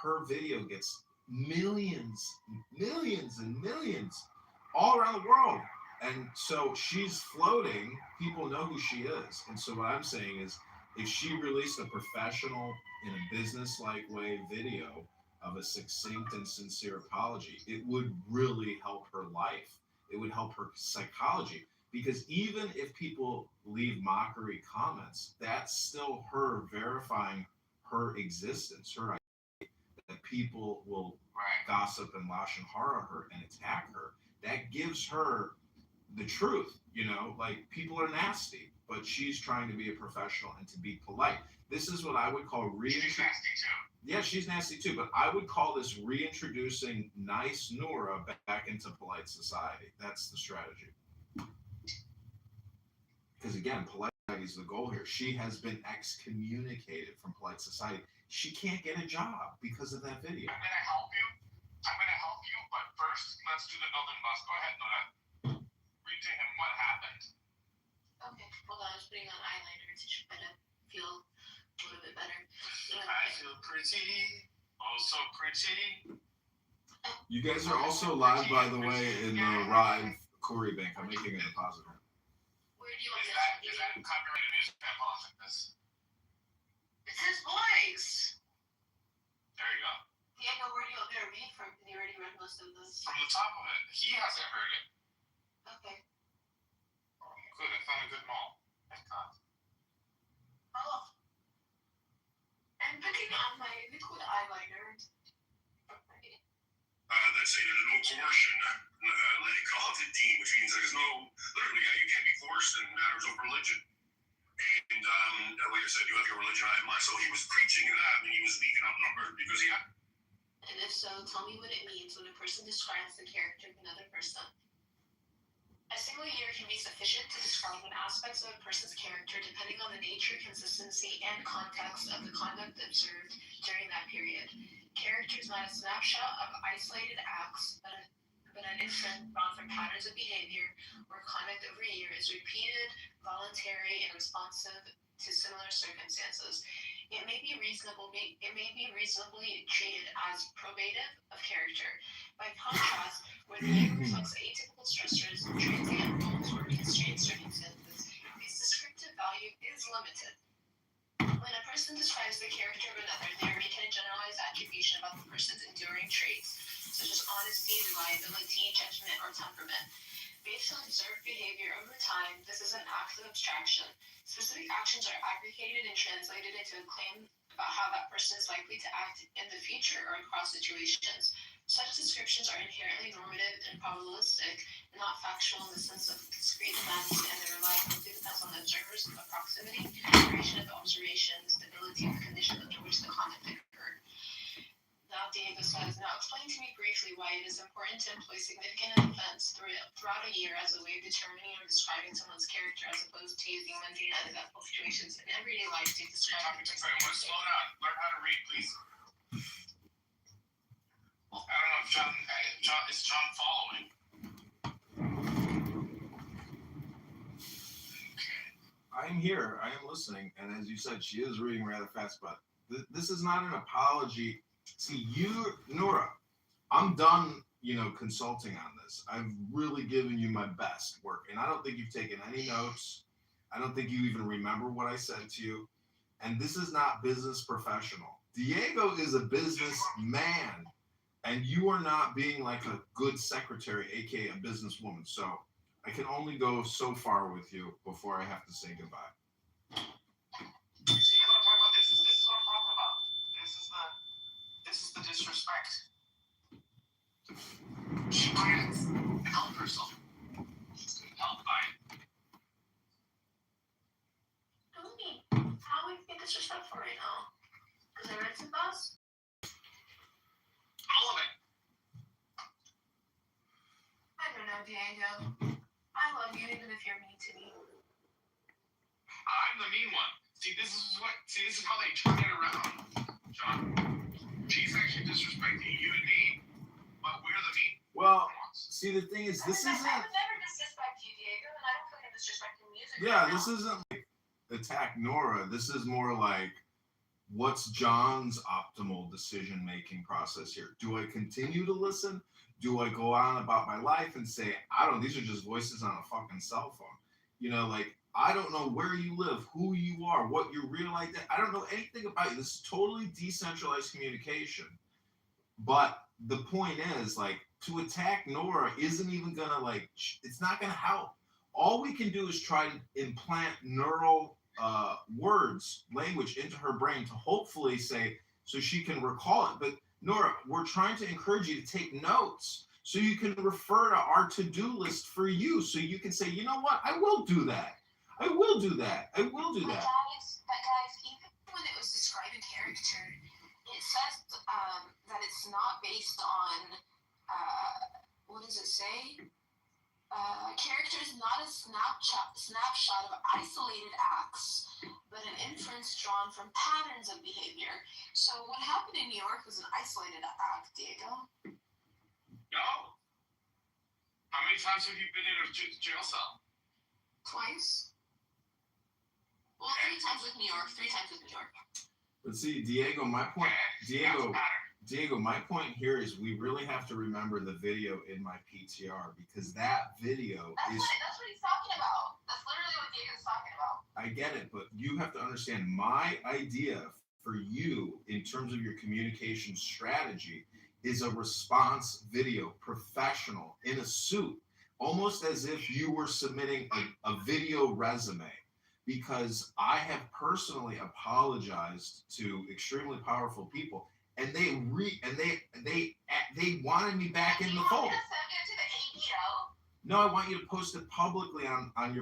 [SPEAKER 3] Her video gets millions, millions, and millions all around the world. And so she's floating. People know who she is. And so what I'm saying is, if she released a professional, in a business-like way video of a succinct and sincere apology, it would really help her life. It would help her psychology. Because even if people leave mockery comments, that's still her verifying her existence, her identity, that people will gossip and lashon hara her and attack her. That gives her the truth, like people are nasty, but she's trying to be a professional and to be polite. This is what I would call
[SPEAKER 4] She's nasty too.
[SPEAKER 3] Yeah, she's nasty too, but I would call this reintroducing nice Nora back into polite society. That's the strategy. Because again, polite society is the goal here. She has been excommunicated from polite society. She can't get a job because of that video.
[SPEAKER 4] I'm gonna help you, but first let's do the building blocks. Go ahead, Nora. Read to him what happened.
[SPEAKER 1] Okay, hold on. I was putting on eyeliner to try to feel a little bit better.
[SPEAKER 4] I feel pretty, oh so pretty.
[SPEAKER 3] You guys are also live, by the way, in the Rive Corey Bank. I'm making a deposit.
[SPEAKER 1] Where do you want
[SPEAKER 4] Is that copyrighted music? I apologize like this.
[SPEAKER 1] It's his voice.
[SPEAKER 4] There you go.
[SPEAKER 1] Diego, where do you want me to read from? Because you already read most of this.
[SPEAKER 4] From the top of it. He hasn't heard it.
[SPEAKER 1] Okay.
[SPEAKER 4] Oh, good. I found a good mall. Thank God.
[SPEAKER 1] Oh. I'm putting on my liquid eyeliner.
[SPEAKER 8] That's saying there's no coercion, let it call it deem, which means there's no, literally, you can't be forced in matters of religion. And like I said, you have your religion, I have mine. So he was preaching that, and he was leaking out numbers because he had.
[SPEAKER 1] And if so, tell me what it means when a person describes the character of another person. A single year can be sufficient to describe an aspect of a person's character depending on the nature, consistency, and context of the conduct observed during that period. Character is not a snapshot of isolated acts, but an inference drawn from patterns of behavior where conduct over a year is repeated, voluntary, and responsive to similar circumstances. It may be reasonably treated as probative of character. By contrast, where the year reflects atypical stressors, transient roles, or constrained circumstances, its descriptive value is limited. When a person describes the character of another, they are making a generalized attribution about the person's enduring traits, such as honesty, reliability, judgment, or temperament. Based on observed behavior over time, this is an act of abstraction. Specific actions are aggregated and translated into a claim about how that person is likely to act in the future or across situations. Such descriptions are inherently normative and probabilistic, and not factual in the sense of discrete events, and their reliability depends on the observer's proximity, duration of the observation, the stability of the conditions under which the conduct occurred. Now Diego says, now explain to me briefly why it is important to employ significant events throughout a year as a way of determining or describing someone's character as opposed to using mundane and uneventful situations in everyday life to describe
[SPEAKER 4] Slow down. Learn how to read, please. I don't know if is John following?
[SPEAKER 3] I'm here. I am listening. And as you said, she is reading rather fast, but this is not an apology. See, Nora, I'm done, consulting on this. I've really given you my best work, and I don't think you've taken any notes. I don't think you even remember what I said to you. And this is not business professional. Diego is a businessman, and you are not being like a good secretary, aka a businesswoman. So I can only go so far with you before I have to say goodbye.
[SPEAKER 4] You see what I'm talking about? This is what I'm talking about. This is the disrespect. She can't help herself. She's getting helped by it.
[SPEAKER 1] How would you get disrespectful right now? Because I read some thoughts?
[SPEAKER 4] All of it.
[SPEAKER 1] I don't know, Diego. I love you even if you're mean to me.
[SPEAKER 4] I'm the mean one. See, this is how they turn it around, John. She's actually disrespecting you and me, but we're the mean
[SPEAKER 3] Well,
[SPEAKER 4] ones.
[SPEAKER 3] See, the thing is, this
[SPEAKER 1] I
[SPEAKER 3] isn't.
[SPEAKER 1] would never disrespect you, Diego, and I don't feel like I'm disrespecting music.
[SPEAKER 3] Yeah,
[SPEAKER 1] right
[SPEAKER 3] this
[SPEAKER 1] now.
[SPEAKER 3] isn't like attack Nora. This is more like, what's John's optimal decision making process here? Do I continue to listen? Do I go on about my life and say, I don't, these are just voices on a fucking cell phone? You know, like, I don't know where you live, who you are, what your real identity. I don't know anything about you. This is totally decentralized communication. But the point is, like, to attack Nora isn't even gonna, like, it's not gonna help. All we can do is try to implant neural words, language into her brain to hopefully say, so she can recall it. But Nora, we're trying to encourage you to take notes so you can refer to our to-do list for you, so you can say, you know what, I will do that. I will do that. I will do that.
[SPEAKER 1] But guys, even when it was describing character, it says that it's not based on, what does it say? Character is not a snapshot of isolated acts, but an inference drawn from patterns of behavior. So what happened in New York was an isolated act, Diego.
[SPEAKER 4] No. How many times have you been in a jail cell?
[SPEAKER 1] Twice. Well, 3 times with New York. 3 times with New York.
[SPEAKER 3] But see, Diego, my point, Diego, my point here is we really have to remember the video in my PTR, because that video
[SPEAKER 1] That's what he's talking about. That's literally what Diego's talking about.
[SPEAKER 3] I get it, but you have to understand my idea for you in terms of your communication strategy is a response video, professional, in a suit, almost as if you were submitting a video resume. Because I have personally apologized to extremely powerful people, and they wanted me back in the fold.
[SPEAKER 1] You want me to send it to the ADO?
[SPEAKER 3] No, I want you to post it publicly on all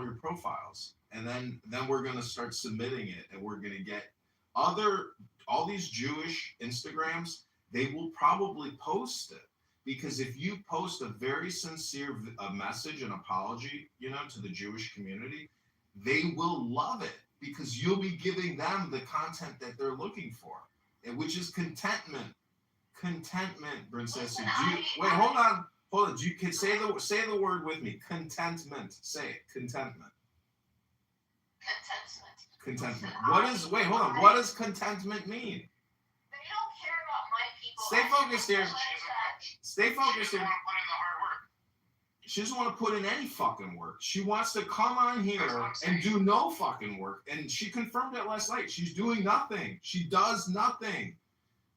[SPEAKER 3] your profiles, and then we're gonna start submitting it, and we're gonna get all these Jewish Instagrams. They will probably post it, because if you post a very sincere message and apology, to the Jewish community, they will love it, because you'll be giving them the content that they're looking for, which is contentment. Contentment, Princess. Wait, hold on. You can say the word with me. Contentment. Say it. Contentment. Contentment. What does contentment mean?
[SPEAKER 1] They don't care about my people.
[SPEAKER 3] Stay focused here. Stay focused here.
[SPEAKER 4] Put in the hard work.
[SPEAKER 3] She doesn't want to put in any fucking work. She wants to come on here and do no fucking work. And she confirmed it last night. She's doing nothing. She does nothing.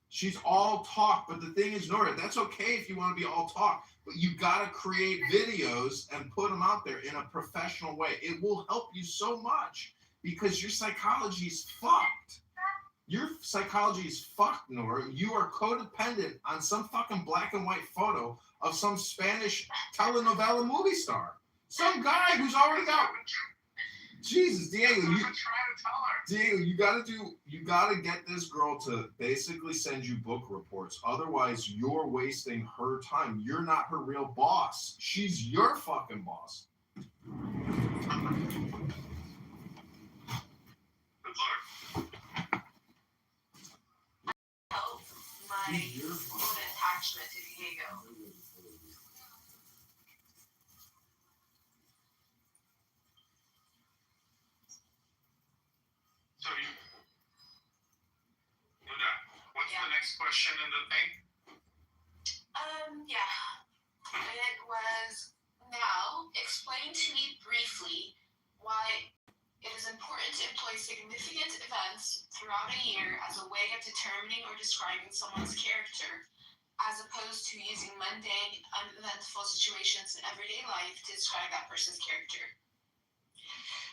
[SPEAKER 3] She's all talk. But the thing is, Nora, that's okay if you want to be all talk. But you got to create videos and put them out there in a professional way. It will help you so much, because your psychology is fucked. Your psychology is fucked, Nora. You are codependent on some fucking black and white photo of some Spanish telenovela movie star. Some guy who's already got... Jesus, Diego, you gotta get this girl to basically send you book reports. Otherwise, you're wasting her time. You're not her real boss. She's your fucking boss.
[SPEAKER 4] Good luck.
[SPEAKER 1] My attachment to Diego.
[SPEAKER 4] So what's the next question in the thing?
[SPEAKER 1] Yeah. It was, now explain to me briefly why it is important to employ significant events throughout a year as a way of determining or describing someone's character, as opposed to using mundane, uneventful situations in everyday life to describe that person's character.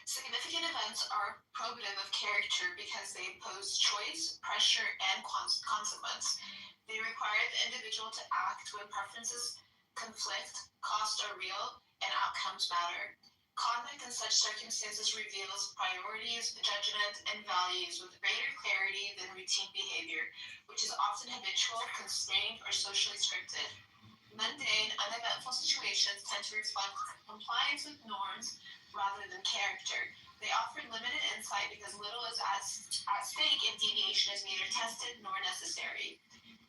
[SPEAKER 1] Significant events are probative of character because they impose choice, pressure, and consequence. They require the individual to act when preferences conflict, costs are real, and outcomes matter. Conduct in such circumstances reveals priorities, judgment, and values with greater clarity than routine behavior, which is often habitual, constrained, or socially scripted. Mundane, uneventful situations tend to reflect compliance with norms rather than character. They offer limited insight because little is at stake if deviation is neither tested nor necessary.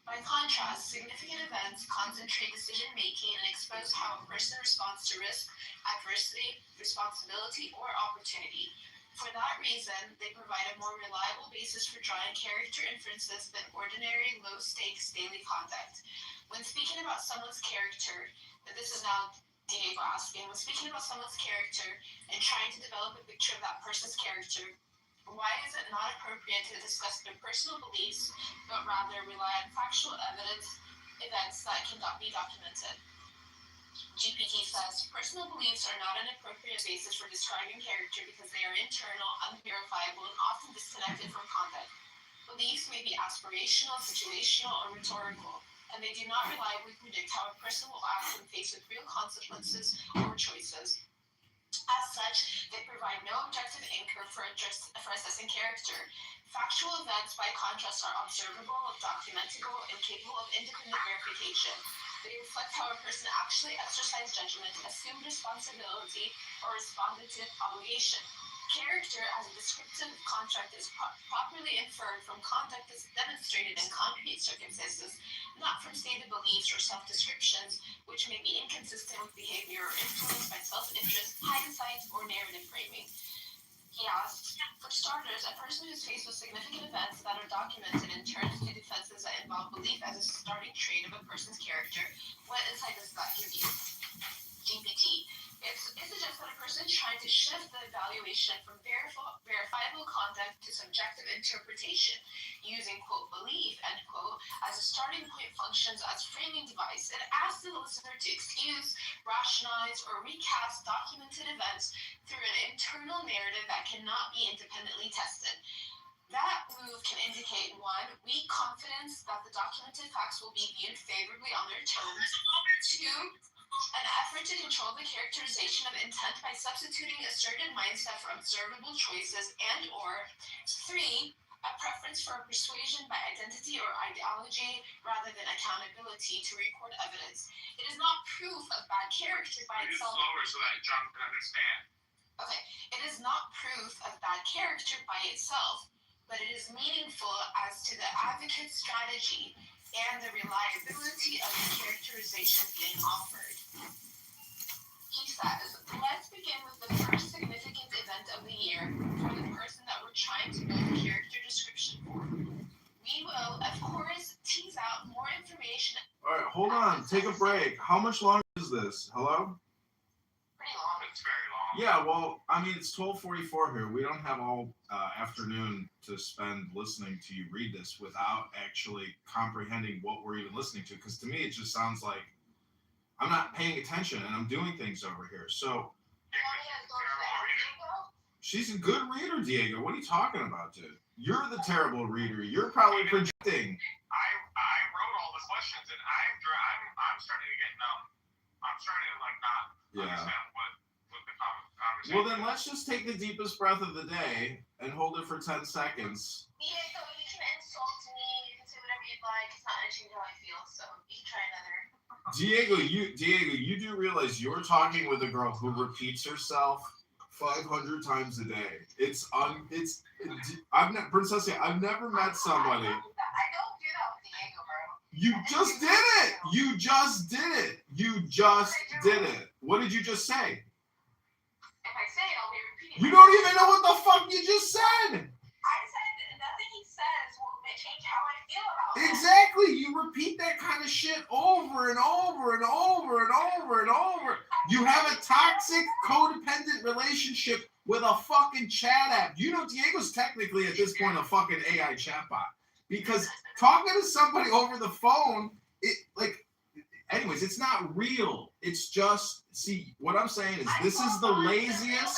[SPEAKER 9] By contrast, significant events concentrate decision-making and expose how a person responds to risk, adversity, responsibility, or opportunity. For that reason, they provide a more reliable basis for drawing character inferences than ordinary low-stakes daily conduct. When speaking about someone's character, this is now Diego asking, when speaking about someone's character and trying to develop a picture of that person's character, why is it not appropriate to discuss their personal beliefs, but rather rely on factual events that cannot be documented? GPT says, personal beliefs are not an appropriate basis for describing character because they are internal, unverifiable, and often disconnected from conduct. Beliefs may be aspirational, situational, or rhetorical, and they do not reliably predict how a person will act when faced with real consequences or choices. As such, they provide no objective anchor for assessing character. Factual events, by contrast, are observable, documentable, and capable of independent verification. They reflect how a person actually exercised judgment, assumed responsibility, or responded to obligation. Character as a descriptive construct is properly inferred from conduct that's demonstrated in concrete circumstances, not from stated beliefs or self-descriptions, which may be inconsistent with behavior or influenced by self-interest, hindsight, or narrative framing. He asks, for starters, a person who's faced with significant events that are documented and turns to defenses that involve belief as a starting trait of a person's character, what insight does that give you? GPT. It suggests that a person is trying to shift the evaluation from verifiable conduct to subjective interpretation, using, quote, belief, end quote, as a starting point functions as framing device. It asks the listener to excuse, rationalize, or recast documented events through an internal narrative that cannot be independently tested. That move can indicate, 1, weak confidence that the documented facts will be viewed favorably on their terms, 2, an effort to control the characterization of intent by substituting asserted mindset for observable choices, and or 3, a preference for a persuasion by identity or ideology rather than accountability to record evidence. It is not proof of bad character by itself.
[SPEAKER 7] Slower so that John can understand.
[SPEAKER 9] Okay, it is not proof of bad character by itself, but it is meaningful as to the advocate's strategy and the reliability of the characterization being offered. He says, let's begin with the first significant event of the year for the person that we're trying to build a character description for. We will, of course, tease out more information.
[SPEAKER 3] All right, hold on. Take a break. How much longer is this? Hello?
[SPEAKER 9] Pretty long.
[SPEAKER 7] It's very long.
[SPEAKER 3] Yeah, well, I mean, it's 12:44 here. We don't have all afternoon to spend listening to you read this without actually comprehending what we're even listening to. Because to me, it just sounds like I'm not paying attention and I'm doing things over here. So she's a good reader, Diego. What are you talking about, dude? You're the terrible reader. You're probably projecting.
[SPEAKER 7] I wrote all the questions and I'm starting to get numb. I'm starting to not understand what the conversation.
[SPEAKER 3] Well, then let's just take the deepest breath of the day and hold it for 10 seconds.
[SPEAKER 9] Diego, you can insult me. You can say whatever you'd like. It's not changing how I feel, so you can try another.
[SPEAKER 3] Diego, you do realize you're talking with a girl who repeats herself 500 times a day. Princessia, I've never met somebody.
[SPEAKER 9] I don't do that with Diego, bro.
[SPEAKER 3] You just did it. You just did it. What did you just say?
[SPEAKER 9] If I say it, I'll be repeating.
[SPEAKER 3] You don't even know what the fuck you just said.
[SPEAKER 9] I said nothing he says will change how I feel about it.
[SPEAKER 3] Exactly. You repeat that kind of shit over and over and over and over and over. You have a toxic, codependent relationship with a fucking chat app. You know, Diego's technically at this point a fucking AI chatbot. Because talking to somebody over the phone, anyways, it's not real. It's just, see, what I'm saying is this is the laziest.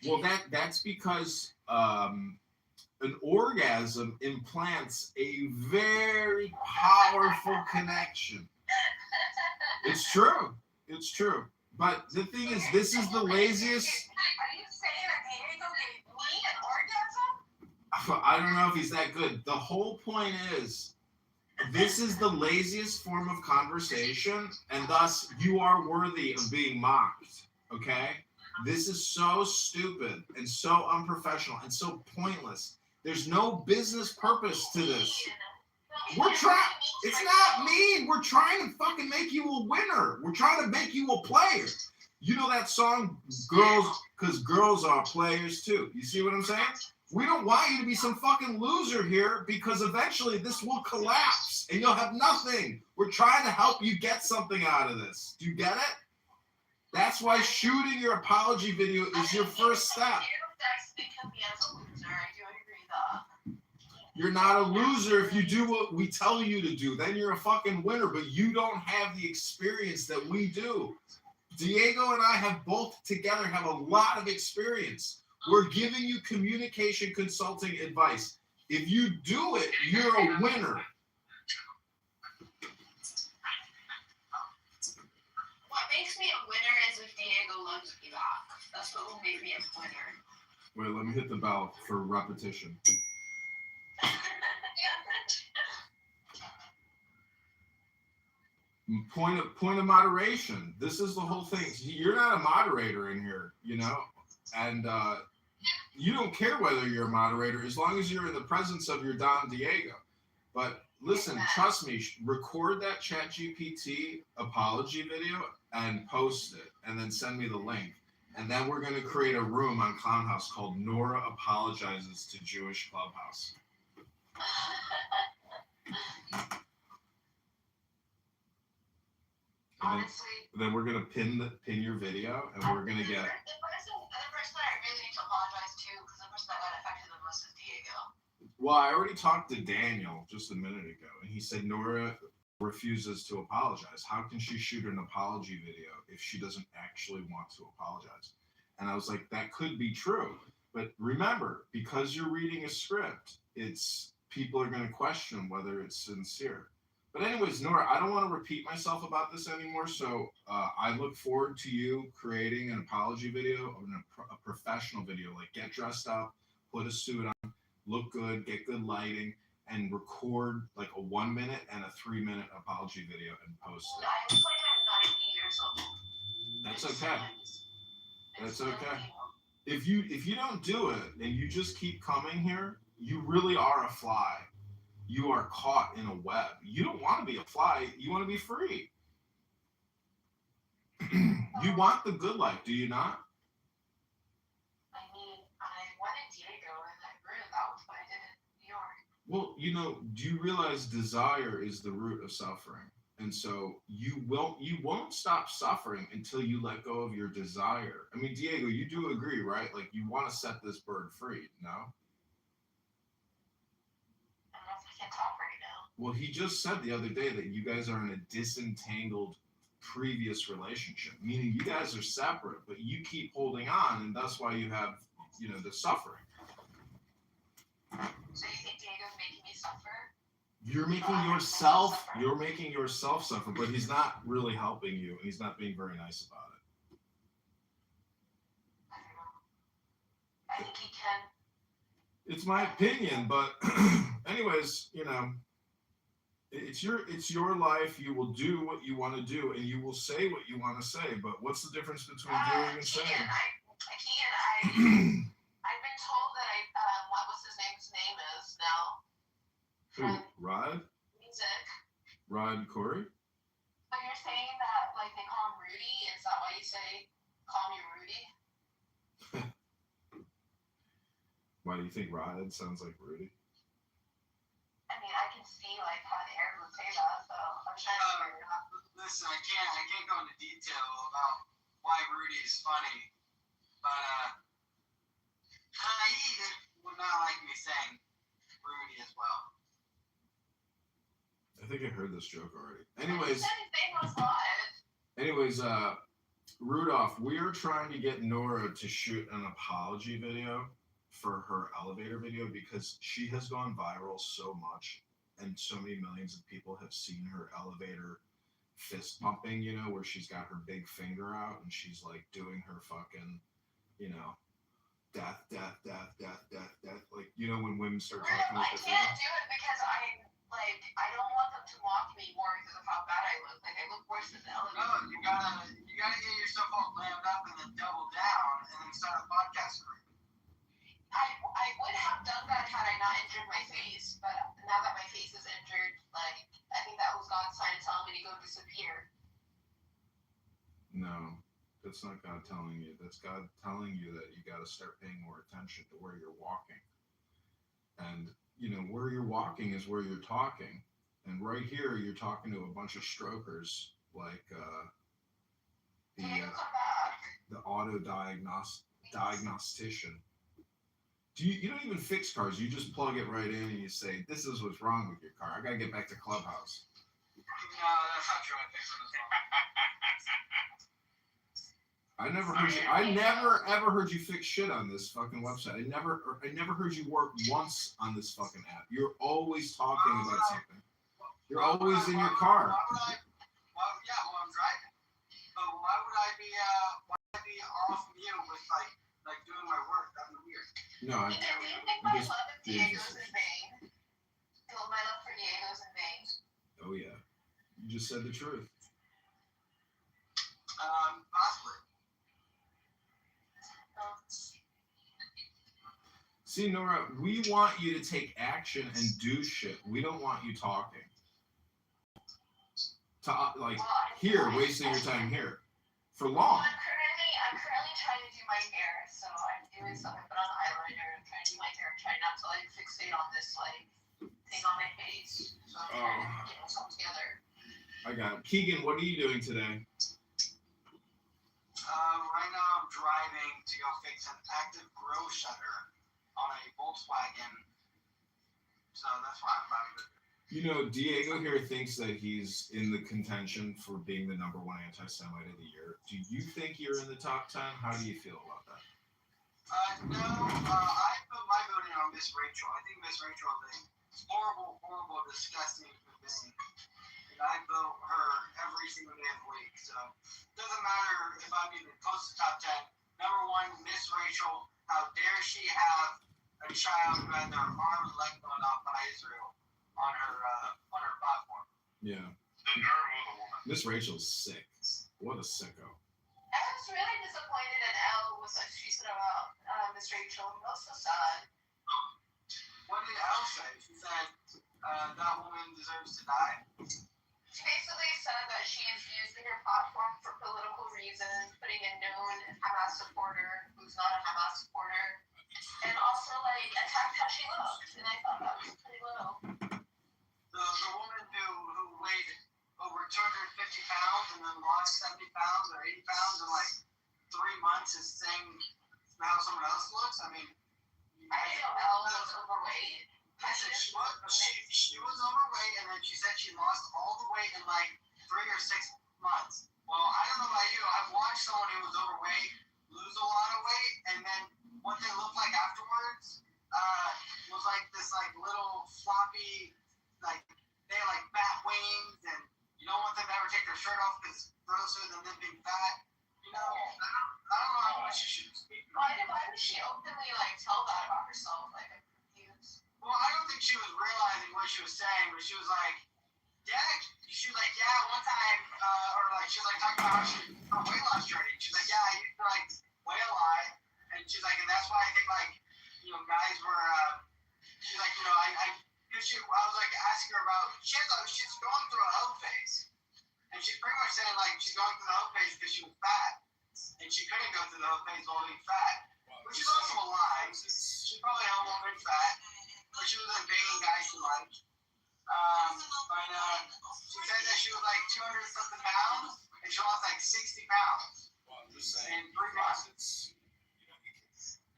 [SPEAKER 3] Well, that's because an orgasm implants a very powerful connection. It's true. It's true. But the thing is, this is the laziest.
[SPEAKER 9] Are you saying that Diego gave me an orgasm?
[SPEAKER 3] I don't know if he's that good. The whole point is, this is the laziest form of conversation, and thus you are worthy of being mocked. Okay? This is so stupid and so unprofessional and so pointless There's no business purpose to this. We're trying. It's not mean. We're trying to fucking make you a winner. We're trying to make you a player. You know that song, Girls, because girls are players too. You see what I'm saying? We don't want you to be some fucking loser here because eventually this will collapse and you'll have nothing. We're trying to help you get something out of this. Do you get it? That's why shooting your apology video is your first step. You're not a loser if you do what we tell you to do. Then you're a fucking winner, but you don't have the experience that we do. Diego and I have both together have a lot of experience. We're giving you communication consulting advice. If you do it, you're a winner.
[SPEAKER 9] What makes me a winner is if Diego loves me back. That's what will make me a winner.
[SPEAKER 3] Wait, let me hit the bell for repetition. Point of moderation. This is the whole thing. You're not a moderator in here, you know, and you don't care whether you're a moderator as long as you're in the presence of your Don Diego. But listen, trust me, record that ChatGPT apology video and post it, and then send me the link. And then we're going to create a room on Clown House called Nora Apologizes to Jewish Clubhouse.
[SPEAKER 1] Honestly,
[SPEAKER 3] Then we're gonna pin your video, and we're gonna get.
[SPEAKER 1] The person I really need to apologize to, because the person that got affected the most is Diego.
[SPEAKER 3] Well, I already talked to Daniel just a minute ago, and he said Nora refuses to apologize. How can she shoot an apology video if she doesn't actually want to apologize? And I was like, that could be true, but remember, because you're reading a script, it's people are gonna question whether it's sincere. But anyways, Nora, I don't want to repeat myself about this anymore, so I look forward to you creating an apology video, a professional video, like get dressed up, put a suit on, look good, get good lighting, and record like a 1 minute and a 3 minute apology video and post it.
[SPEAKER 1] I was like, I'm 90 years old.
[SPEAKER 3] That's okay. That's okay. If you don't do it and you just keep coming here, you really are a fly. You are caught in a web. You don't want to be a fly. You want to be free. You want the good life, do you not?
[SPEAKER 1] I mean, I wanted Diego and I ruined that was what I did in New York.
[SPEAKER 3] Well, you know, do you realize desire is the root of suffering? And so you won't stop suffering until you let go of your desire. I mean, Diego, you do agree, right? Like you want to set this bird free, no? Well, he just said the other day that you guys are in a disentangled previous relationship, meaning you guys are separate, but you keep holding on, and that's why you have, you know, the suffering.
[SPEAKER 1] So you think Diego's making me suffer?
[SPEAKER 3] You're making yourself suffer, but he's not really helping you, and he's not being very nice about it.
[SPEAKER 1] I don't know. I think he can.
[SPEAKER 3] It's my opinion, but anyways, you know, it's your life. You will do what you want to do, and you will say what you want to say. But what's the difference between doing and saying?
[SPEAKER 1] I can't. I've been told that what's his name is now.
[SPEAKER 3] Who? Rod?
[SPEAKER 1] Music.
[SPEAKER 3] Rod Corey?
[SPEAKER 1] But you're saying that like they call him Rudy. Is that why you say call me Rudy?
[SPEAKER 3] Why do you think Rod sounds like Rudy?
[SPEAKER 1] I mean, I can see like how the air would say that, so I'm trying to figure it out.
[SPEAKER 10] Listen, I can't go into detail about why Rudy is funny, but Haid would not like me saying Rudy as well.
[SPEAKER 3] I think I heard this joke already.
[SPEAKER 1] He said his name was live.
[SPEAKER 3] Anyways, Rudolph, we are trying to get Nora to shoot an apology video for her elevator video because she has gone viral so much and so many millions of people have seen her elevator fist pumping, you know, where she's got her big finger out and she's like doing her fucking, you know, death, like, you know, when women start talking with
[SPEAKER 1] I can't do it because I don't want them to mock me more because of how bad I look. Like I look worse than the elevator.
[SPEAKER 10] No, you gotta get yourself all glammed up and then double down and then start a podcast career.
[SPEAKER 1] I would have done that had I not
[SPEAKER 3] No, that's not God telling you. That's God telling you that you got to start paying more attention to where you're walking. And, where you're walking is where you're talking. And right here, you're talking to a bunch of strokers, like the auto diagnostician. You don't even fix cars. You just plug it right in and you say, this is what's wrong with your car. I got to get back to Clubhouse.
[SPEAKER 10] No, that's not true. I fixed it as well.
[SPEAKER 3] I never ever heard you fix shit on this fucking website. I never heard you work once on this fucking app. You're always talking about something. You're always in your car.
[SPEAKER 10] Why would I? Well, I'm driving. But why would I be off mute with like doing my work? That'd be weird.
[SPEAKER 3] No,
[SPEAKER 9] Do you think my love of Diego's in vain? My love for Diego's in vain.
[SPEAKER 3] Oh yeah, you just said the truth.
[SPEAKER 10] Possibly.
[SPEAKER 3] See, Nora, we want you to take action and do shit. We don't want you talking. Here, wasting your time here. For long.
[SPEAKER 9] I'm currently trying to do my hair, so I'm doing something, put on eyeliner, I'm trying to do my hair, I'm trying not to fixate on this thing on my face. So I'm trying to get myself together.
[SPEAKER 3] I got it. Keegan, what are you doing today?
[SPEAKER 10] Right now I'm driving to go fix an active grow shutter on a Volkswagen. So that's why I'm about to.
[SPEAKER 3] Diego here thinks that he's in the contention for being the #1 anti-Semite of the year. Do you think you're in the top 10? How do you feel about that?
[SPEAKER 10] No, I put my voting on Miss Rachel. I think Miss Rachel is a horrible, disgusting human being. And I vote her every single day of the week. So it doesn't matter if I'm even close to top 10. #1, Miss Rachel. How dare she have a child who had their arm and leg blown off by Israel on her platform?
[SPEAKER 3] Yeah.
[SPEAKER 4] The nerve of the woman.
[SPEAKER 3] Miss Rachel's sick. What a sicko.
[SPEAKER 9] I was really disappointed in Elle was what she said about Miss Rachel. That was so sad.
[SPEAKER 10] What did Elle say? She said that woman deserves to die.
[SPEAKER 9] She basically said that she is using her platform for political reasons, putting a known Hamas supporter who's not a Hamas supporter, and also attacked how she looked. And I thought that was pretty low.
[SPEAKER 10] The woman who weighed over 250 pounds and then lost 70 pounds or 80 pounds in 3 months is saying how someone else looks. I mean,
[SPEAKER 9] I didn't know Elle was overweight.
[SPEAKER 10] I said she was overweight, and then she said she lost all the weight in 3 or 6 months. Well, I don't know about you. I've watched someone who was overweight lose a lot of weight, and then what they look like afterwards was this little floppy, they had fat wings, and you don't want them to ever take their shirt off because it's grosser than them being fat. I don't know how much she should speak.
[SPEAKER 9] Why would she openly tell that about herself? I'm confused.
[SPEAKER 10] Well, I don't think she was realizing what she was saying, but she was one time, she was talking about how she her weight loss journey. She's I used to weigh a lot, and she's and that's why I think guys were. She's I was asking her about she's going through a health phase, and she's pretty much saying she's going through the health phase because she was fat, and she couldn't go through the health phase while being fat, which is also a lie. She's probably a bit fat, but she wasn't banging guys she liked. She said that she was 200 something pounds, and she lost 60 pounds in 3 months.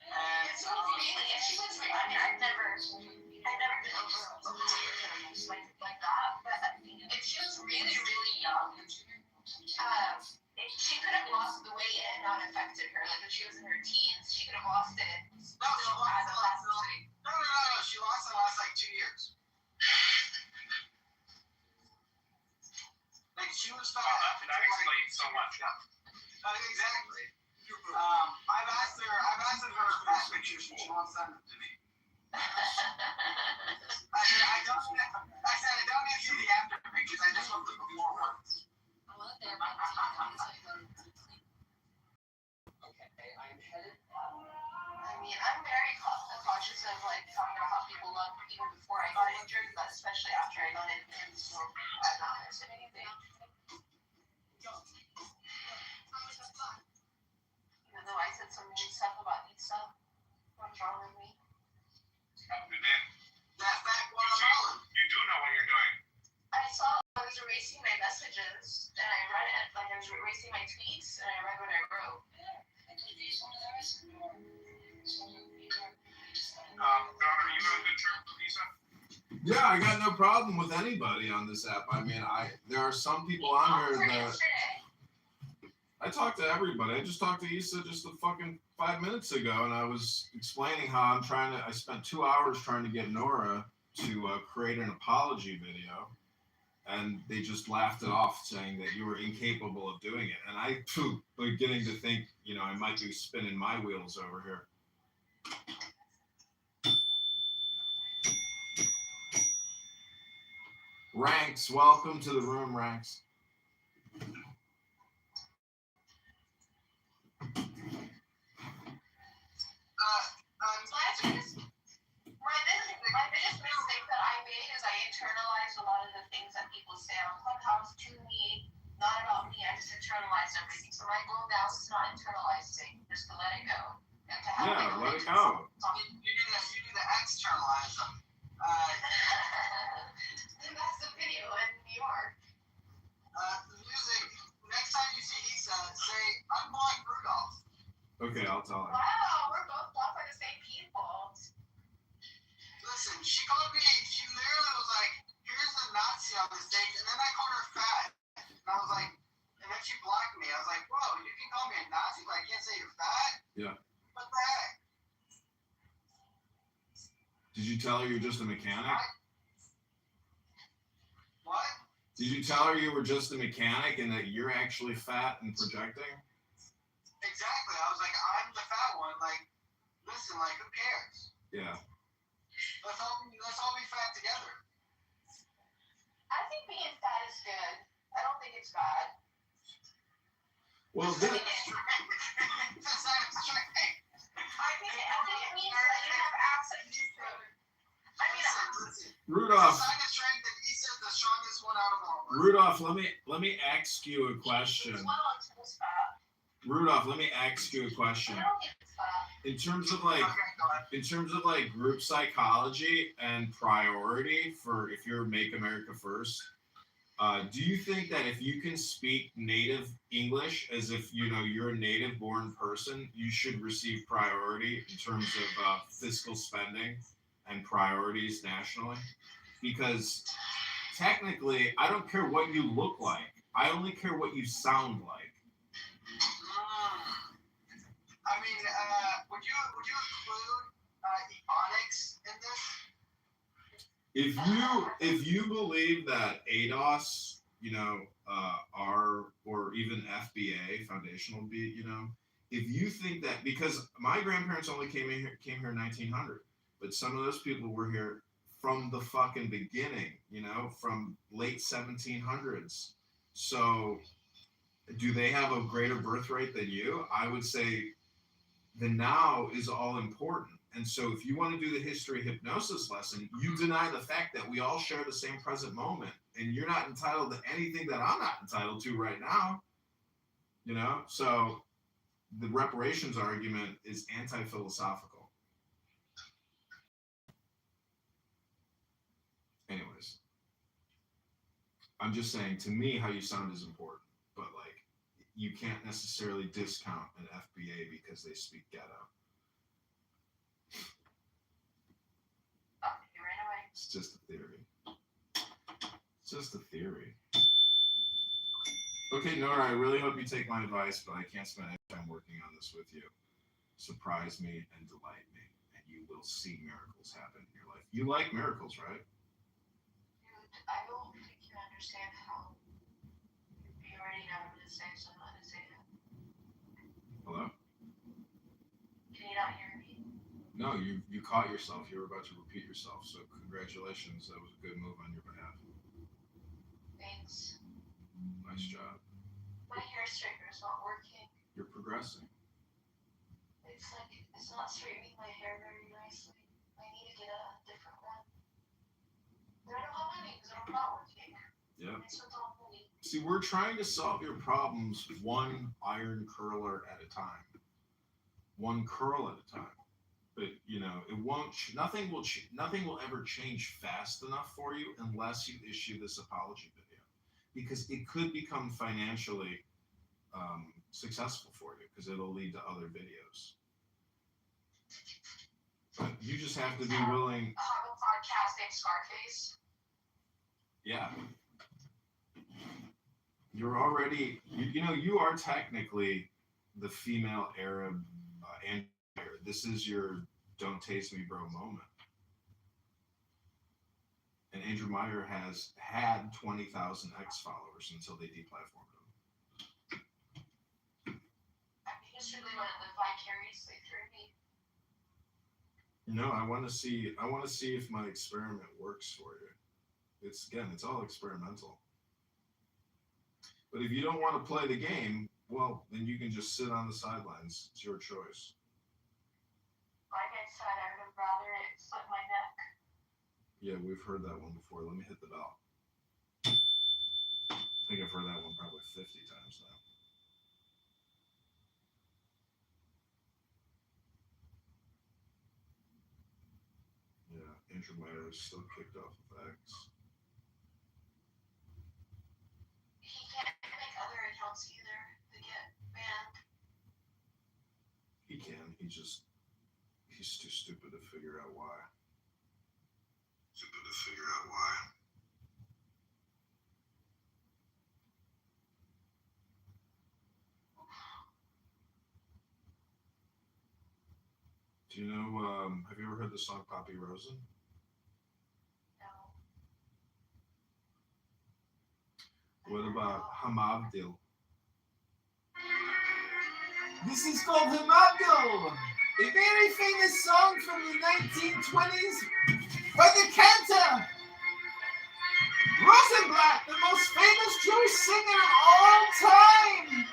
[SPEAKER 10] And
[SPEAKER 9] she was really, I've never been over like that, but if she was really, really young, she could have lost the weight and not affected her. If she was in her teens, she could have lost it.
[SPEAKER 10] No, she lost it the last 2 years. She was fat.
[SPEAKER 4] That explains so much.
[SPEAKER 10] Exactly. I've asked her fat pictures, and she won't send them to me. I said I don't need to see the after pictures. I just want the before ones.
[SPEAKER 6] Okay, I'm headed.
[SPEAKER 9] I'm very cautious of talking about how people look even before I got injured, but especially after I got injured, so I'm not missing anything.
[SPEAKER 3] I got no problem with anybody on this app. I mean, there are some people on here that I talk to everybody. I just talked to Issa just a fucking 5 minutes ago, and I was explaining how I spent 2 hours trying to get Nora to create an apology video, and they just laughed it off, saying that you were incapable of doing it. And I, beginning to think, I might be spinning my wheels over here. Ranks, welcome to the room, Ranks.
[SPEAKER 9] My biggest mistake that I made is I internalized a lot of the things that people say on Clubhouse to me, not about me. I just internalized everything. So my goal now is not internalizing, just to let it go. And to have
[SPEAKER 3] let it go.
[SPEAKER 10] You do the externalize them.
[SPEAKER 9] That's the video in New York.
[SPEAKER 10] Music. Next time you see Issa, say, I'm Black Rudolph.
[SPEAKER 3] Okay, I'll tell her.
[SPEAKER 9] Wow, we're both blocked by the same people.
[SPEAKER 10] Listen, she literally was like, here's the Nazi on the stage, and then I called her fat. And I was like, and then she blocked me. I was like, bro, you can call me a Nazi, but I can't say you're fat?
[SPEAKER 3] Yeah.
[SPEAKER 10] What the heck?
[SPEAKER 3] Did you tell her you're just a mechanic?
[SPEAKER 10] What?
[SPEAKER 3] Did you tell her you were just a mechanic and that you're actually fat and projecting?
[SPEAKER 10] Exactly. I was like, I'm the fat one. Like, listen, like, who cares?
[SPEAKER 3] Yeah.
[SPEAKER 10] Let's all be fat together.
[SPEAKER 9] I think being fat is good. I don't think it's bad.
[SPEAKER 3] Well,
[SPEAKER 10] It's not straight.
[SPEAKER 9] I think it means that you have access to food. I mean,
[SPEAKER 10] Listen.
[SPEAKER 3] Rudolph.
[SPEAKER 10] The sign of strength that Issa is the strongest one out of all.
[SPEAKER 3] Rudolph, let me ask you a question. Rudolph, let me ask you a question. In terms of like group psychology and priority for if you're Make America First, do you think that if you can speak native English as if you're a native born person, you should receive priority in terms of fiscal spending and priorities nationally? Because technically, I don't care what you look like. I only care what you sound like.
[SPEAKER 10] I mean, would you include ebonics in this?
[SPEAKER 3] If you believe that ADOS, or even FBA, foundational B, if you think that, because my grandparents only came here in 1900, but some of those people were here from the fucking beginning, from late 1700s. So do they have a greater birth rate than you? I would say the now is all important. And so if you want to do the history hypnosis lesson, you deny the fact that we all share the same present moment, and you're not entitled to anything that I'm not entitled to right now. So the reparations argument is anti-philosophical. Anyways, I'm just saying, to me, how you sound is important, but you can't necessarily discount an FBA because they speak ghetto. It's just a theory. It's just a theory. Okay, Nora, I really hope you take my advice, but I can't spend any time working on this with you. Surprise me and delight me, and you will see miracles happen in your life. You like miracles, right?
[SPEAKER 9] Dude, I don't think you understand how you already know what to say, so I'm not going to say it.
[SPEAKER 3] Hello?
[SPEAKER 9] Can you not hear me?
[SPEAKER 3] No, you caught yourself. You were about to repeat yourself, so congratulations. That was a good move on your behalf.
[SPEAKER 9] Thanks.
[SPEAKER 3] Nice job.
[SPEAKER 9] My hair straightener is not working.
[SPEAKER 3] You're progressing.
[SPEAKER 9] It's not straightening my hair very nicely. I need to get a different one. But I don't have any because I'm not working.
[SPEAKER 3] Yeah.
[SPEAKER 9] I spent all money.
[SPEAKER 3] See, we're trying to solve your problems one iron curler at a time. One curl at a time. But it won't. Nothing will ever change fast enough for you unless you issue this apology video, because it could become financially successful for you because it'll lead to other videos. You just have to be willing.
[SPEAKER 9] Have a podcast named Scarface.
[SPEAKER 3] Yeah. You're already, you are technically the female Arab Andrew Meyer. This is your "don't taste me, bro" moment. And Andrew Meyer has had 20,000 X followers until they deplatformed him.
[SPEAKER 9] I just really want to live vicariously through me.
[SPEAKER 3] No, I want to see if my experiment works for you. It's all experimental. But if you don't want to play the game, well, then you can just sit on the sidelines. It's your choice.
[SPEAKER 9] Like I said, I would have rather it slit my neck.
[SPEAKER 3] Yeah, we've heard that one before. Let me hit the bell. I think I've heard that one probably 50 times now. Yeah, Andrew Meyer is still kicked off of X.
[SPEAKER 9] He can't make other accounts either. They get banned.
[SPEAKER 3] He can. He's too stupid to figure out why. Do you know, have you ever heard the song Poppy Rosen?
[SPEAKER 9] No.
[SPEAKER 3] What about Hamabdil? This is called Hamabdil, a very famous song from the 1920s by the cantor Rosenblatt, the most famous Jewish singer of all time.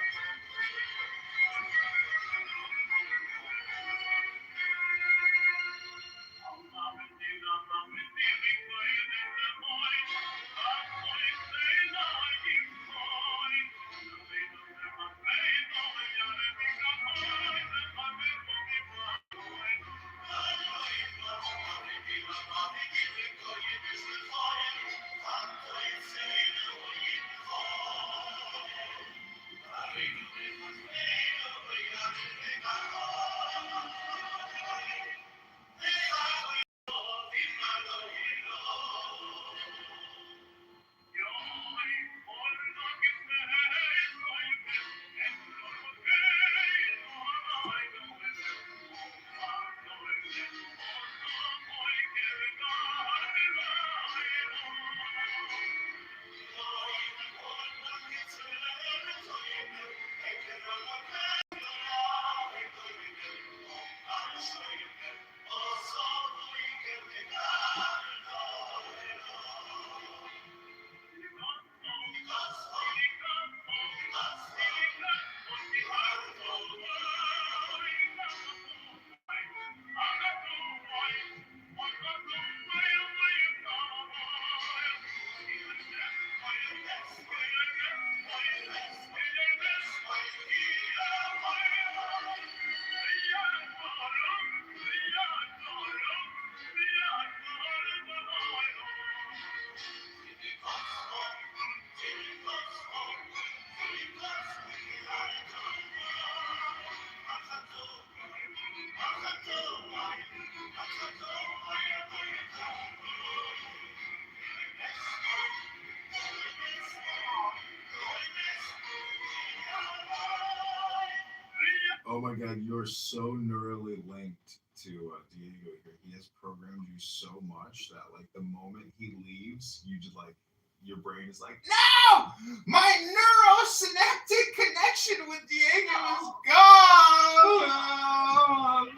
[SPEAKER 3] Oh my God, you're so neurally linked to Diego here. He has programmed you so much that like the moment he leaves, you just like your brain is like, no, my neurosynaptic connection with Diego is gone.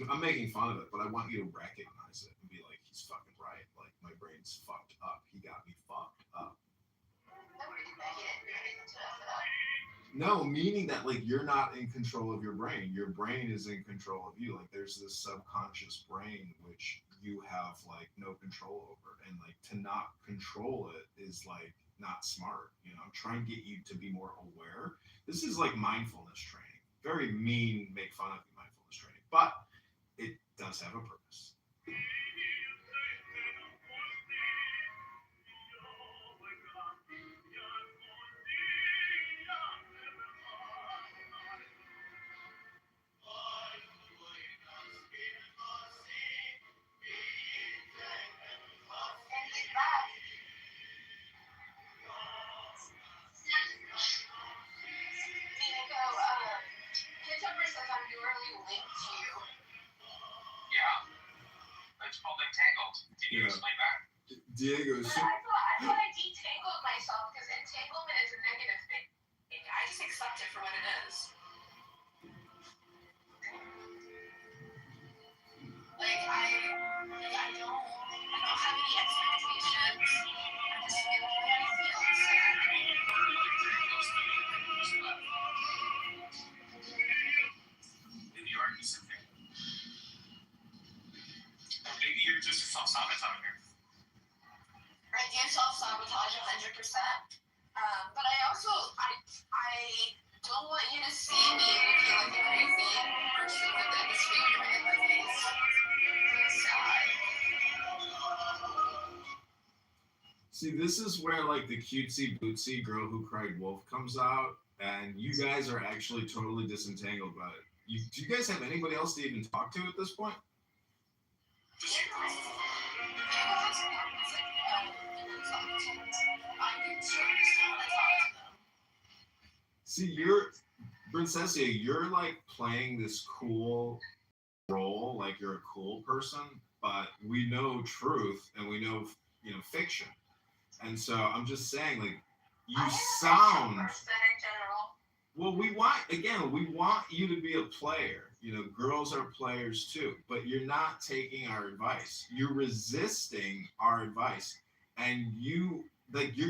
[SPEAKER 3] I'm making fun of it, but I want you to recognize it and be like, he's fucking right. Like my brain's fucked up. He got me fucked up. No, meaning that like you're not in control of your brain. Your brain is in control of you. Like there's this subconscious brain which you have like no control over, and like to not control it is like not smart. I'm trying to get you to be more aware. This is like mindfulness training. Very mean, make fun of you mindfulness training, but it does have a purpose.
[SPEAKER 4] you explain that?
[SPEAKER 3] Diego,
[SPEAKER 9] But I thought I detangled myself because entanglement is a negative thing. I just accept it for what it is. Like I don't have any expectations. I just feel the way I feel.
[SPEAKER 4] Maybe you are decent. Maybe you're just self-sabotaging here.
[SPEAKER 9] I do self-sabotage 100%. But I also I don't want you to see me looking like a crazy person with the industry you're in. Like it's sad.
[SPEAKER 3] See, this is where like the cutesy bootsy girl who cried wolf comes out, and you guys are actually totally disentangled about it. Do you guys have anybody else to even talk to at this point?
[SPEAKER 4] Just you.
[SPEAKER 3] See, Princessia, you're like playing this cool role, like you're a cool person, but we know truth and we know, fiction. And so I'm just saying, like, you sound. Well, we want you to be a player. Girls are players too, but you're not taking our advice. You're resisting our advice. And your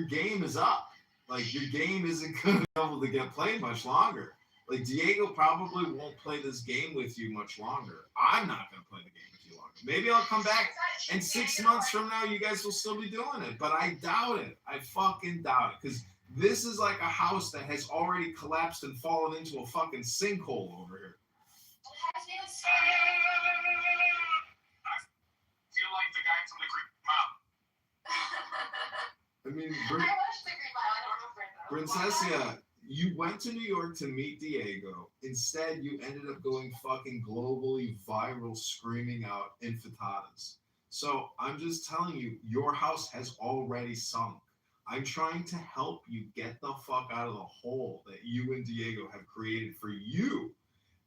[SPEAKER 3] game is up. Like, your game isn't going to be able to get played much longer. Like, Diego probably won't play this game with you much longer. I'm not going to play the game with you longer. Maybe I'll come back, and 6 months from now, you guys will still be doing it. But I doubt it. I fucking doubt it. Because this is like a house that has already collapsed and fallen into a fucking sinkhole over here.
[SPEAKER 4] I feel like the guy from the Green Mile.
[SPEAKER 3] I mean,
[SPEAKER 9] I watched the Green Mile. I don't remember it though.
[SPEAKER 3] Princessia, you went to New York to meet Diego. Instead, you ended up going fucking globally viral, screaming out infatadas. So I'm just telling you, your house has already sunk. I'm trying to help you get the fuck out of the hole that you and Diego have created for you,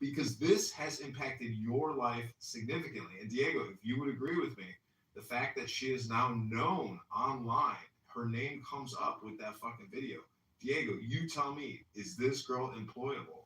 [SPEAKER 3] because this has impacted your life significantly. And Diego, if you would agree with me, the fact that she is now known online, her name comes up with that fucking video. Diego, you tell me, is this girl employable?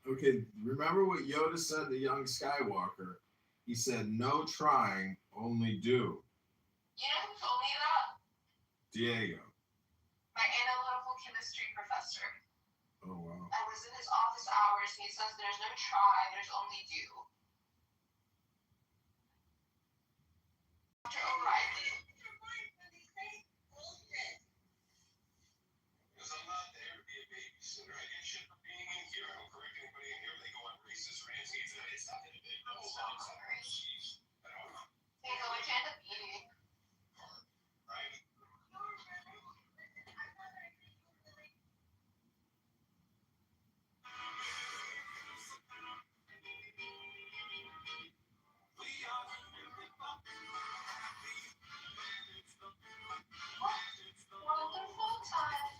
[SPEAKER 3] Okay, remember what Yoda said to young Skywalker? He said, "No trying, only do."
[SPEAKER 9] You know who told me that?
[SPEAKER 3] Diego.
[SPEAKER 9] My analytical chemistry professor.
[SPEAKER 3] Oh wow.
[SPEAKER 9] I was in his office hours, and he says there's no try, there's only do. Dr. O'Reilly.
[SPEAKER 8] Because I'm not there to be a babysitter. I get shit for being in here. I don't correct anybody in here. They go on racist rants. It's not that big. No,
[SPEAKER 9] I'm sorry.
[SPEAKER 8] I don't know.
[SPEAKER 9] Hey, so what you end up eating?
[SPEAKER 8] Right?
[SPEAKER 9] Wonderful time.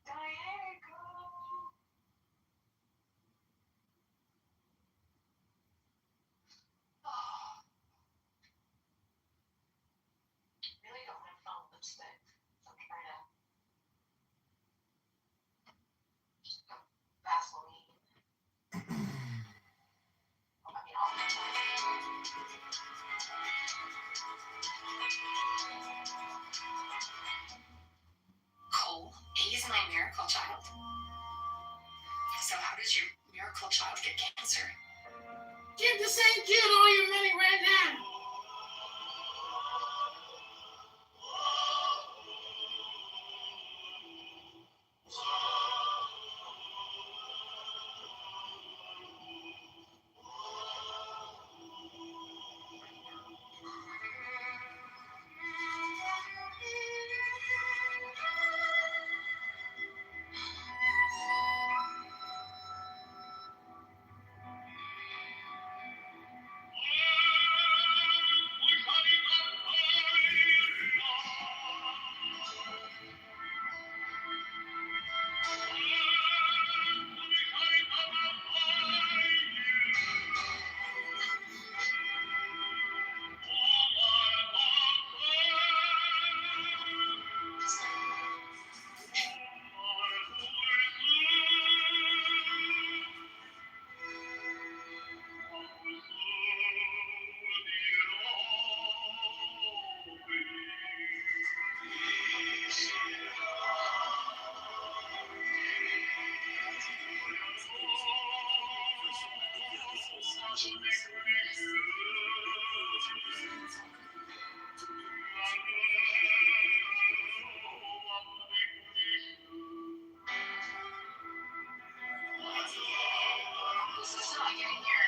[SPEAKER 9] Diego. Oh, really don't want to put on lipstick. So I'm trying to just go Vaseline. I mean, all the time. Cole, he's my miracle child. So how does your miracle child get cancer?
[SPEAKER 5] Give the same kid all your money right now.
[SPEAKER 9] This is not getting here.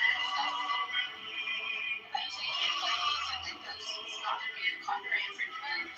[SPEAKER 9] I usually can't play music like this. It's not going to be a copyright infringement.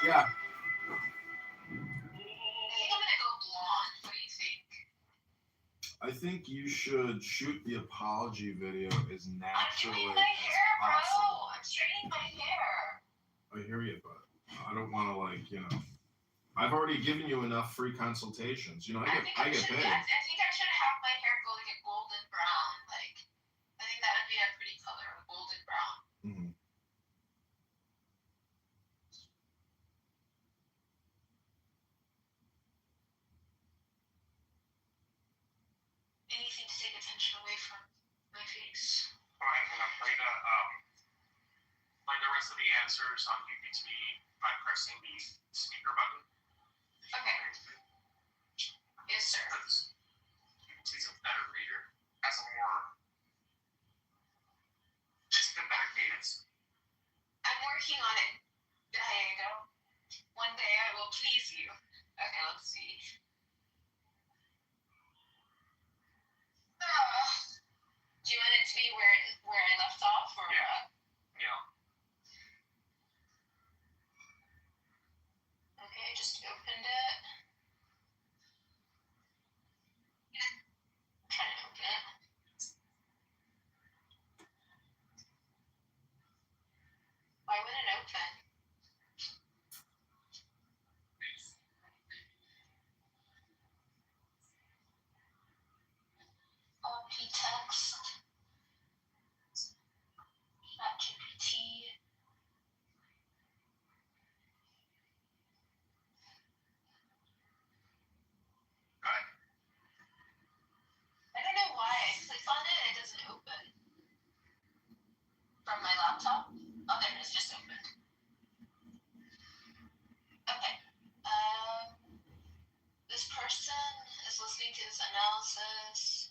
[SPEAKER 3] Yeah.
[SPEAKER 9] I think I'm gonna go blonde. What do you think?
[SPEAKER 3] I think you should shoot the apology video as
[SPEAKER 9] I'm
[SPEAKER 3] naturally
[SPEAKER 9] doing my
[SPEAKER 3] as
[SPEAKER 9] hair, bro.
[SPEAKER 3] possible.
[SPEAKER 9] I'm straightening my hair.
[SPEAKER 3] I hear you, but I don't want to like, you know. I've already given you enough free consultations. You know, I get paid.
[SPEAKER 9] I think I should have my hair go like a golden brown. Like, I think that would be a pretty color, a golden brown.
[SPEAKER 3] Mm-hmm.
[SPEAKER 9] Anything to take attention away from my face.
[SPEAKER 4] Alright, I'm gonna play the rest of the answers on UPT by pressing the speaker button.
[SPEAKER 9] Okay. Yes, sir.
[SPEAKER 4] UPT's a better reader. Has a more. It's a better cadence.
[SPEAKER 9] I'm working on it, Diego. One day I will please you. Okay, let's see. Do you want it to be where I left off, or
[SPEAKER 4] Yeah. Yeah.
[SPEAKER 9] Okay, I just opened it. I'm trying to open it. Why wouldn't it open? Text. ChatGPT. I don't know why I click on it and it doesn't open. From my laptop? Oh, there it is, just opened. Okay. This person is listening to this analysis.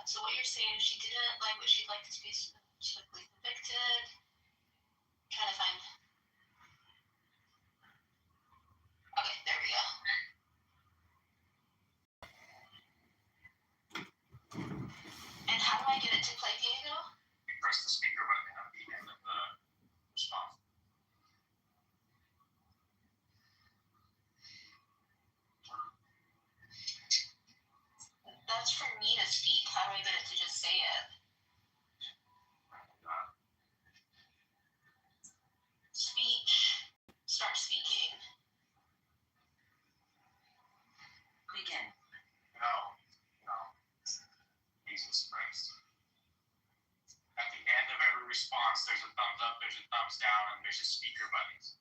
[SPEAKER 9] So what you're saying is she didn't like what she'd like to be specifically convicted. I'm trying to find. Okay, there we go. And how do I get it to play, Diego?
[SPEAKER 4] You press the speaker button at the end of the response.
[SPEAKER 9] That's for me to speak. How do I get it to just say it? Speech. Start speaking. Begin.
[SPEAKER 4] No. Jesus Christ. At the end of every response, there's a thumbs up, there's a thumbs down, and there's a speaker button.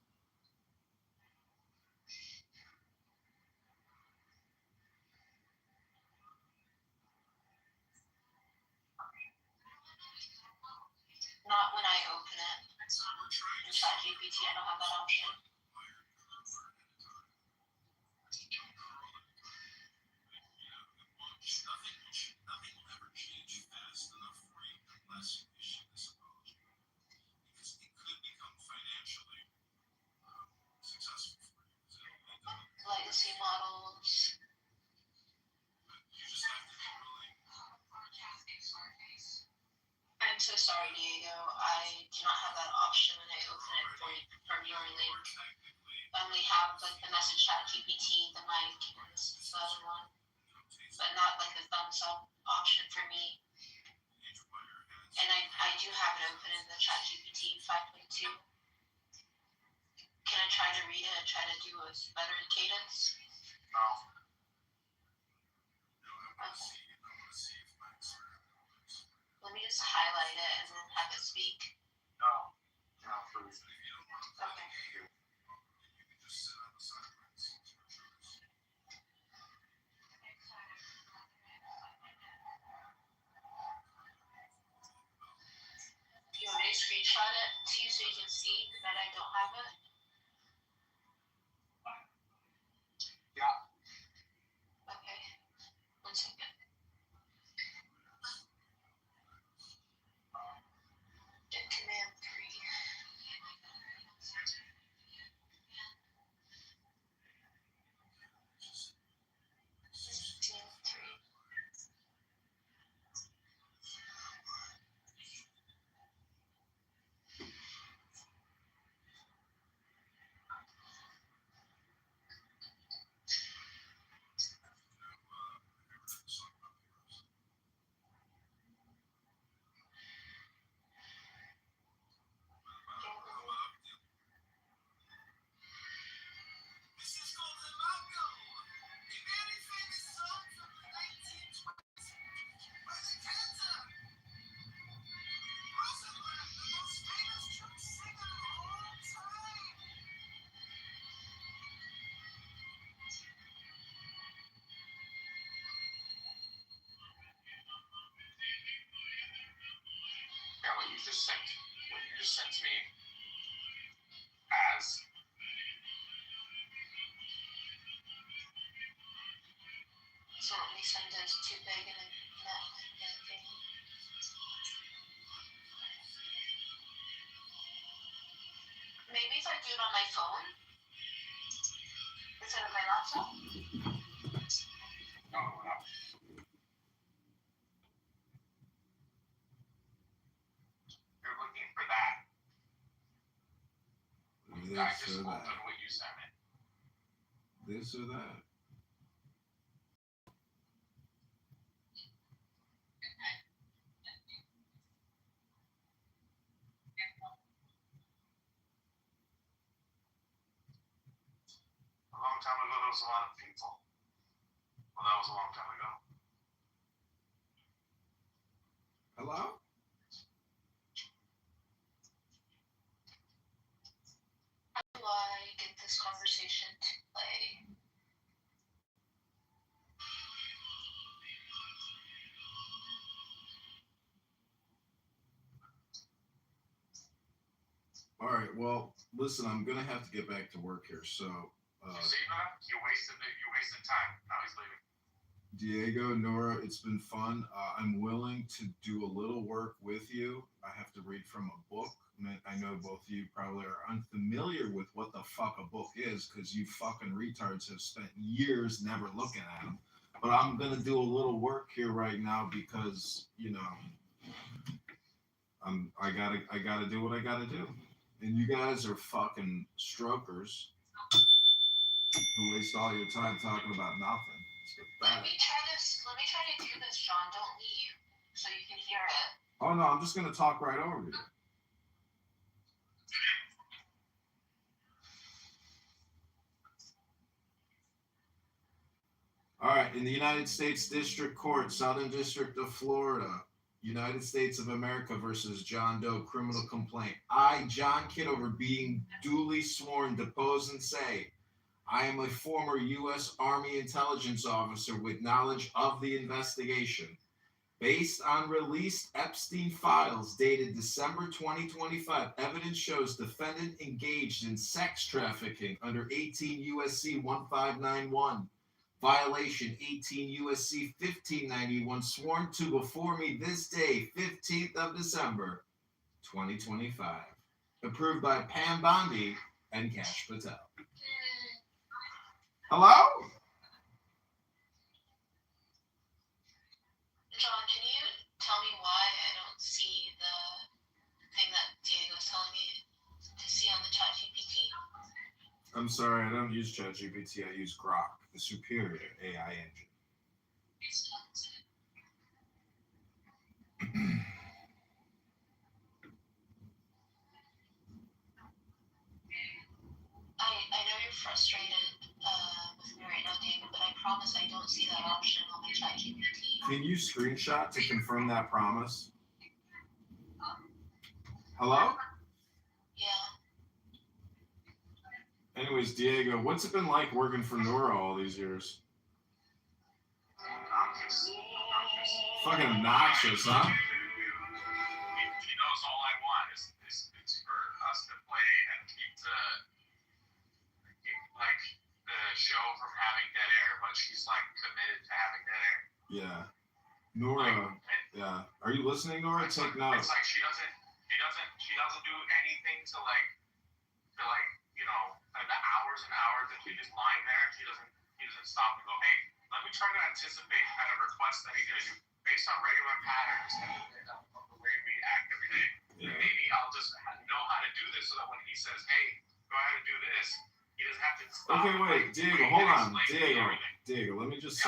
[SPEAKER 9] Not when I open it. In ChatGPT, I don't have that option.
[SPEAKER 3] Nothing will ever change fast enough for you unless you issue this apology. Because it could become financially successful for you.
[SPEAKER 9] Legacy models.
[SPEAKER 3] But you just have to be willing.
[SPEAKER 9] I'm so sorry, Diego. I do not have that option when I open it from your link. I only have like the message chat GPT, the mic, and the other one. But not like the thumbs up option for me. And I do have it open in the chat GPT 5.2. Can I try to read it and try to do a better cadence?
[SPEAKER 4] No.
[SPEAKER 9] Okay. Let me just highlight it and then have it speak.
[SPEAKER 4] No, please.
[SPEAKER 9] Okay. Do you want me to screenshot it to you so you can see that I don't have it?
[SPEAKER 10] Yeah.
[SPEAKER 9] Okay. 1 second. Hit Command 3.
[SPEAKER 4] just sent to me as
[SPEAKER 9] So at least send those too big and then that thing. Maybe if I do it on my phone instead of my laptop.
[SPEAKER 4] no. You're looking for that. I
[SPEAKER 3] This
[SPEAKER 4] just
[SPEAKER 3] or
[SPEAKER 4] opened
[SPEAKER 3] that.
[SPEAKER 4] what you sent me.
[SPEAKER 3] This or that.
[SPEAKER 4] A long time ago, there was a lot of people. Well, that was a long time ago.
[SPEAKER 3] Hello?
[SPEAKER 9] How do I get this conversation to play?
[SPEAKER 3] All right. Well, listen, I'm gonna have to get back to work here. So,
[SPEAKER 4] You see that? You wasted time. Now he's leaving.
[SPEAKER 3] Diego, Nora, it's been fun. I'm willing to do a little work with you. I have to read from a book. I know both of you probably are unfamiliar with what the fuck a book is because you fucking retards have spent years never looking at them. But I'm gonna do a little work here right now because I gotta do what I gotta do. And you guys are fucking strokers who waste all your time talking about nothing.
[SPEAKER 9] Let me try to do this, John. Don't leave, so you can hear it.
[SPEAKER 3] Oh no, I'm just gonna talk right over you. All right, in the United States District Court, Southern District of Florida, United States of America versus John Doe criminal complaint. I, John Kitover, being duly sworn, depose and say, I am a former U.S. Army intelligence officer with knowledge of the investigation. Based on released Epstein files dated December 2025, evidence shows defendant engaged in sex trafficking under 18 U.S.C. 1591. Violation 18 U.S.C. 1591, sworn to before me this day, 15th of December, 2025. Approved by Pam Bondi and Cash Patel. Hello?
[SPEAKER 9] John, can you tell me why I don't see the thing that Diego's telling me to see on the ChatGPT?
[SPEAKER 3] I'm sorry, I don't use ChatGPT. I use Grok, the superior AI engine.
[SPEAKER 9] I know you're frustrated with me right now, Diego, but I promise I don't see that option on my ChatGPT.
[SPEAKER 3] Can you screenshot to confirm that promise? Hello?
[SPEAKER 9] Yeah.
[SPEAKER 3] Anyways, Diego, what's it been like working for Nora all these years? Fucking obnoxious, huh?
[SPEAKER 4] She knows all I want is for us to play and keep like the show from having dead air, but she's like committed to having dead air.
[SPEAKER 3] Yeah. Nora, yeah. Are you listening, Nora? Take notes.
[SPEAKER 4] It's like she doesn't do anything to the hours and hours that she's just lying there. He doesn't stop and go, hey, let me try to anticipate kind of requests that he's gonna do based on regular patterns of the way we act every day.
[SPEAKER 3] Yeah.
[SPEAKER 4] Maybe I'll just know how to do this so that when he says, hey, go ahead and do this, he doesn't have to stop.
[SPEAKER 3] Okay, wait, Diego, hold on. Diego, let me just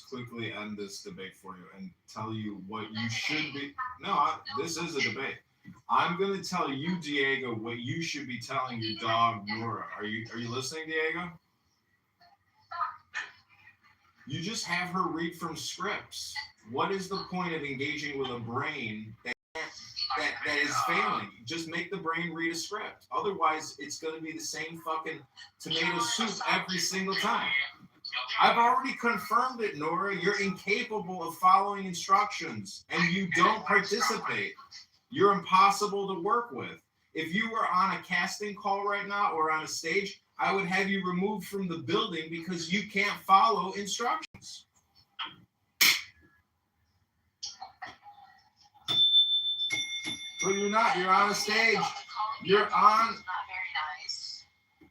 [SPEAKER 3] quickly end this debate for you and tell you what you should be. No, this is a debate. I'm gonna tell you, Diego, what you should be telling your dog, Nora. Are you listening, Diego? You just have her read from scripts. What is the point of engaging with a brain that is failing? Just make the brain read a script. Otherwise, it's going to be the same fucking tomato soup every single time. I've already confirmed it, Nora. You're incapable of following instructions, and you don't participate. You're impossible to work with. If you were on a casting call right now or on a stage, I would have you removed from the building because you can't follow instructions. But you're not. You're on a stage. You're on.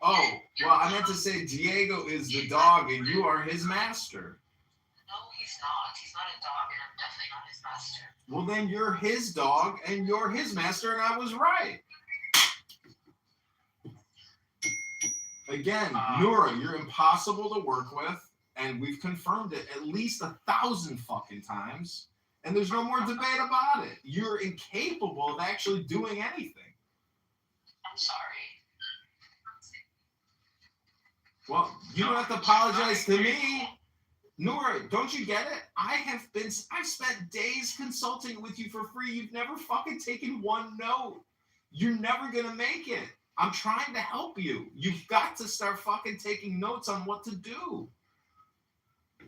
[SPEAKER 3] Oh, well, I meant to say Diego is the dog and you are his master.
[SPEAKER 6] No, he's not. He's not a dog, and I'm definitely not his master.
[SPEAKER 3] Well, then you're his dog and you're his master, and I was right. Again, Nora, you're impossible to work with, and we've confirmed it at least 1,000 fucking times, and there's no more debate about it. You're incapable of actually doing anything.
[SPEAKER 6] I'm sorry.
[SPEAKER 3] Well, you don't have to apologize to me. Nora, don't you get it? I've spent days consulting with you for free. You've never fucking taken one note. You're never gonna make it. I'm trying to help you. You've got to start fucking taking notes on what to do.
[SPEAKER 4] She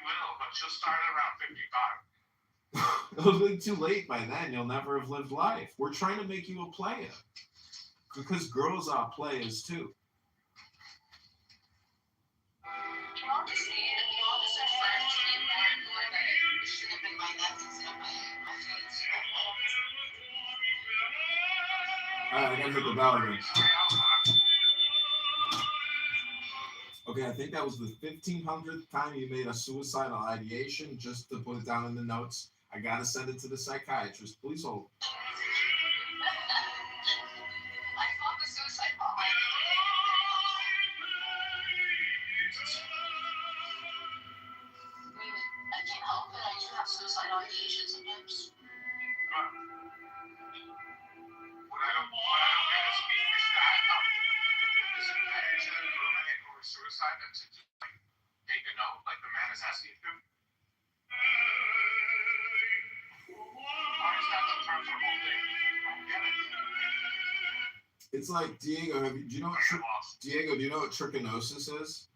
[SPEAKER 4] will, but she'll start at around 55.
[SPEAKER 3] It'll be too late by then. You'll never have lived life. We're trying to make you a player. Because girls are players too.
[SPEAKER 9] Can all just say it? And we all just refer to me more and more that it should have been my neck instead of my face.
[SPEAKER 3] Alright, I gotta hit the bell again. Okay, I think that was the 1,500th time you made a suicidal ideation. Just to put it down in the notes, I gotta send it to the psychiatrist. Please hold.
[SPEAKER 9] I thought the suicide bomb. I can't help it. I do have suicidal ideation sometimes.
[SPEAKER 4] What I don't get is that is it better to ruminate over suicide than to just like take a note like the man is asking you to? Why is that the term for whole thing? I don't get it.
[SPEAKER 3] It's like Diego. Do you know what Diego? Do you know what trichinosis is?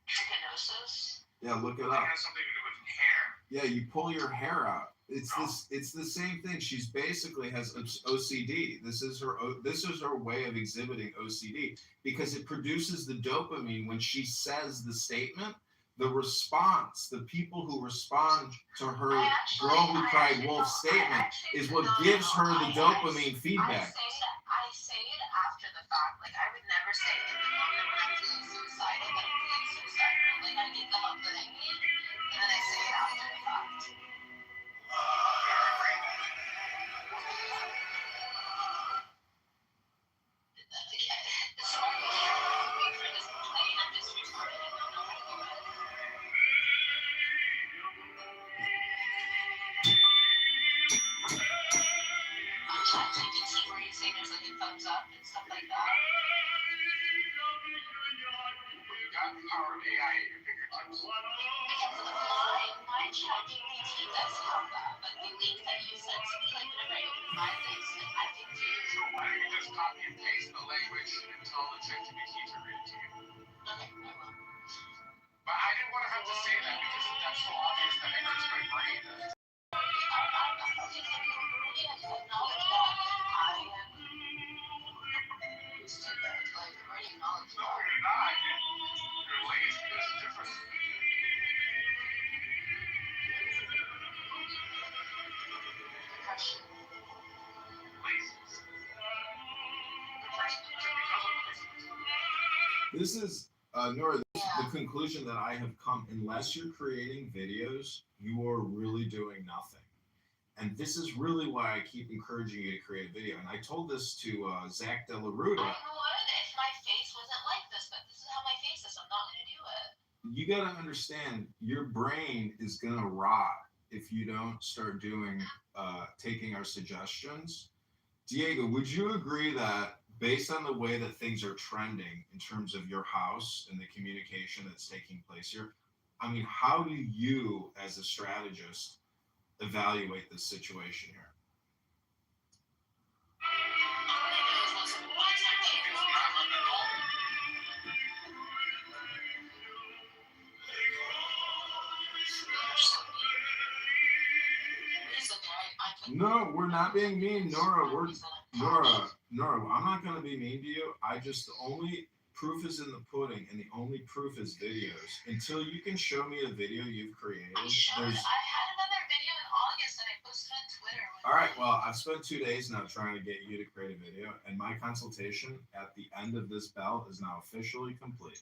[SPEAKER 9] Trichinosis?
[SPEAKER 3] Yeah, look it
[SPEAKER 4] It
[SPEAKER 3] up.
[SPEAKER 4] has something to do with hair.
[SPEAKER 3] Yeah, you pull your hair out. It's the same thing. She's basically has OCD. This is her way of exhibiting OCD because it produces the dopamine when she says the statement. The response, the people who respond to her "Girl Who Cried Wolf" statement is what gives her the dopamine feedback.
[SPEAKER 9] I say it after the fact. Like, I would never say it in the moment when I'm feeling suicidal, that I'm feeling suicidal. Like, I need the help that I need, and then I say it after the fact.
[SPEAKER 3] This is Nora. The conclusion that I have come: unless you're creating videos, you are really doing nothing. And this is really why I keep encouraging you to create a video. And I told this to Zach De La Ruta.
[SPEAKER 9] I would if my face wasn't like this, but this is how my face is. I'm not going to do it.
[SPEAKER 3] You got to understand, your brain is going to rot if you don't start doing, taking our suggestions. Diego, would you agree that based on the way that things are trending in terms of your house and the communication that's taking place here, I mean, how do you, as a strategist, evaluate this situation here?
[SPEAKER 9] Reason
[SPEAKER 3] No, we're not being mean, Nora. Nora, I'm not gonna be mean to you. The only proof is in the pudding, and the only proof is videos. Until you can show me a video you've created,
[SPEAKER 1] I showed.
[SPEAKER 3] there's.
[SPEAKER 1] I had another video in August and I posted on Twitter.
[SPEAKER 3] All right. Well, I've spent 2 days now trying to get you to create a video, and my consultation at the end of this bell is now officially complete.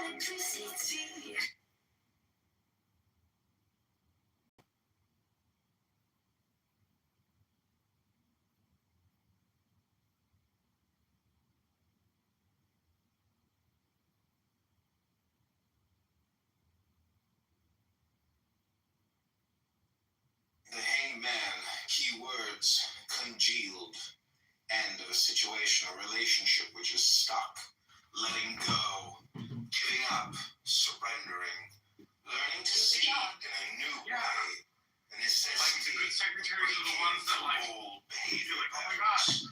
[SPEAKER 11] electricity.
[SPEAKER 2] The hangman, keywords, congealed, end of a situation or relationship which is stuck, letting go, giving up, surrendering, learning to see in a new way, the necessity
[SPEAKER 7] Like the good secretaries are the ones that like
[SPEAKER 2] old
[SPEAKER 7] you're
[SPEAKER 2] behavior
[SPEAKER 7] like, oh my gosh.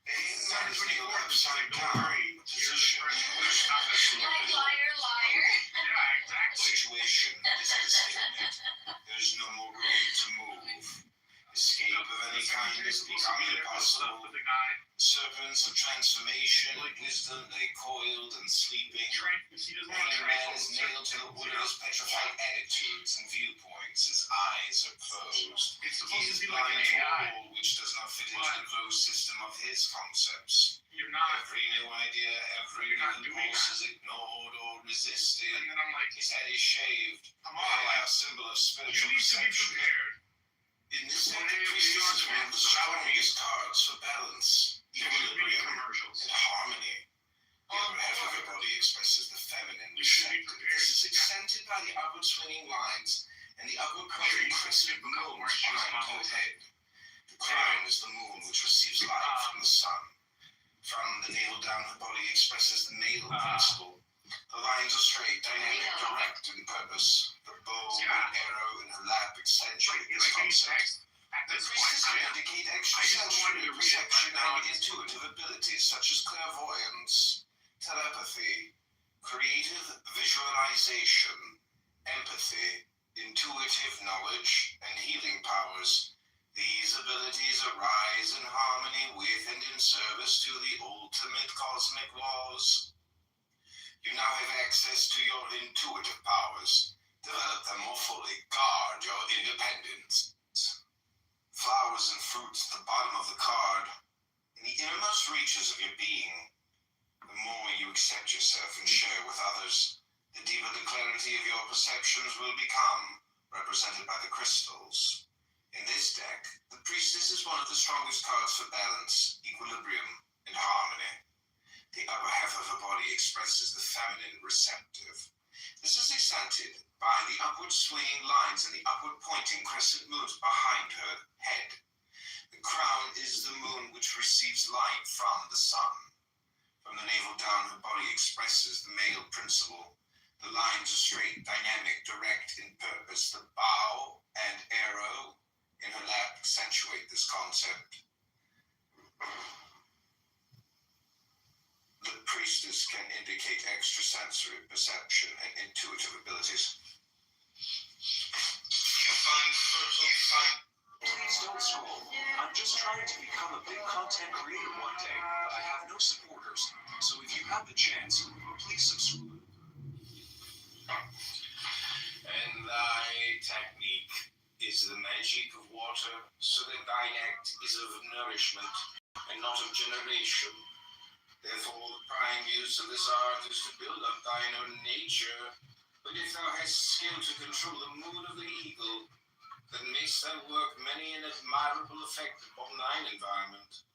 [SPEAKER 2] The hangman is the upside down position which
[SPEAKER 1] Like liar, liar.
[SPEAKER 7] Yeah, exactly.
[SPEAKER 2] situation is the statement. There's no more room to move. Escape of any kind is becoming impossible.
[SPEAKER 7] With the guy.
[SPEAKER 2] Serpents of transformation, wisdom, they coiled and sleeping.
[SPEAKER 7] He doesn't
[SPEAKER 2] The
[SPEAKER 7] want to
[SPEAKER 2] hangman is nailed to the wood of his petrified attitudes and viewpoints. His eyes are closed.
[SPEAKER 7] It's
[SPEAKER 2] He
[SPEAKER 7] supposed
[SPEAKER 2] is
[SPEAKER 7] to be like
[SPEAKER 2] blind
[SPEAKER 7] an
[SPEAKER 2] to
[SPEAKER 7] AI.
[SPEAKER 2] all which does not fit into the closed system of his concepts.
[SPEAKER 7] You're not.
[SPEAKER 2] Every new idea, every
[SPEAKER 7] You're not
[SPEAKER 2] new
[SPEAKER 7] doing
[SPEAKER 2] impulse is ignored or resisted.
[SPEAKER 7] And then I'm like,
[SPEAKER 2] His head is shaved.
[SPEAKER 7] come
[SPEAKER 2] A
[SPEAKER 7] on, like,
[SPEAKER 2] symbol of
[SPEAKER 7] you
[SPEAKER 2] spiritual
[SPEAKER 7] need to be
[SPEAKER 2] perception.
[SPEAKER 7] prepared.
[SPEAKER 2] In this
[SPEAKER 7] When
[SPEAKER 2] deck,
[SPEAKER 7] they
[SPEAKER 2] the priest
[SPEAKER 7] are
[SPEAKER 2] is one of the strongest cards for balance,
[SPEAKER 7] It was big
[SPEAKER 2] equilibrium,
[SPEAKER 7] commercials.
[SPEAKER 2] and harmony. The other half of your body expresses the feminine
[SPEAKER 7] You should be
[SPEAKER 2] receptive.
[SPEAKER 7] prepared.
[SPEAKER 2] This is accented by the upward swinging lines and the upward curving crescent moons behind her head. The crown is the moon which receives light from the sun. From the navel down her body expresses the male principle. The lines are straight, dynamic, direct in purpose. The bow and arrow in her lap accentuate this concept.
[SPEAKER 8] That's
[SPEAKER 2] priestess
[SPEAKER 8] quite
[SPEAKER 2] can indicate extrasensory perception and intuitive abilities such as clairvoyance, telepathy, creative visualization, empathy, intuitive knowledge, and healing powers. These abilities arise in harmony with and in service to the ultimate cosmic laws. You now have access to your intuitive powers. Develop them more fully. Guard your independence. Flowers and fruits at the bottom of the card. In the innermost reaches of your being, the more you accept yourself and share with others, the deeper the clarity of your perceptions will become, represented by the crystals. In this deck, the priestess is one of the strongest cards for balance, equilibrium, and harmony. The upper half of her body expresses the feminine receptive. This is accented by the upward swinging lines and the upward pointing crescent moons behind her head. The crown is the moon which receives light from the sun. From the navel down, her body expresses the male principle. The lines are straight, dynamic, direct in purpose. The bow and arrow in her lap accentuate this concept. The priestess can indicate extrasensory perception and intuitive abilities.
[SPEAKER 8] You find fertile find.
[SPEAKER 11] Please don't scroll. I'm just trying to become a big content creator one day, but I have no supporters. So if you have the chance, please subscribe.
[SPEAKER 2] And thy technique is the magic of water, so that thine act is of nourishment and not of generation. Therefore, the prime use of this art is to build up thine own nature. But if thou hast skill to control the mood of the eagle, then mayst thou work many an admirable effect upon thine environment.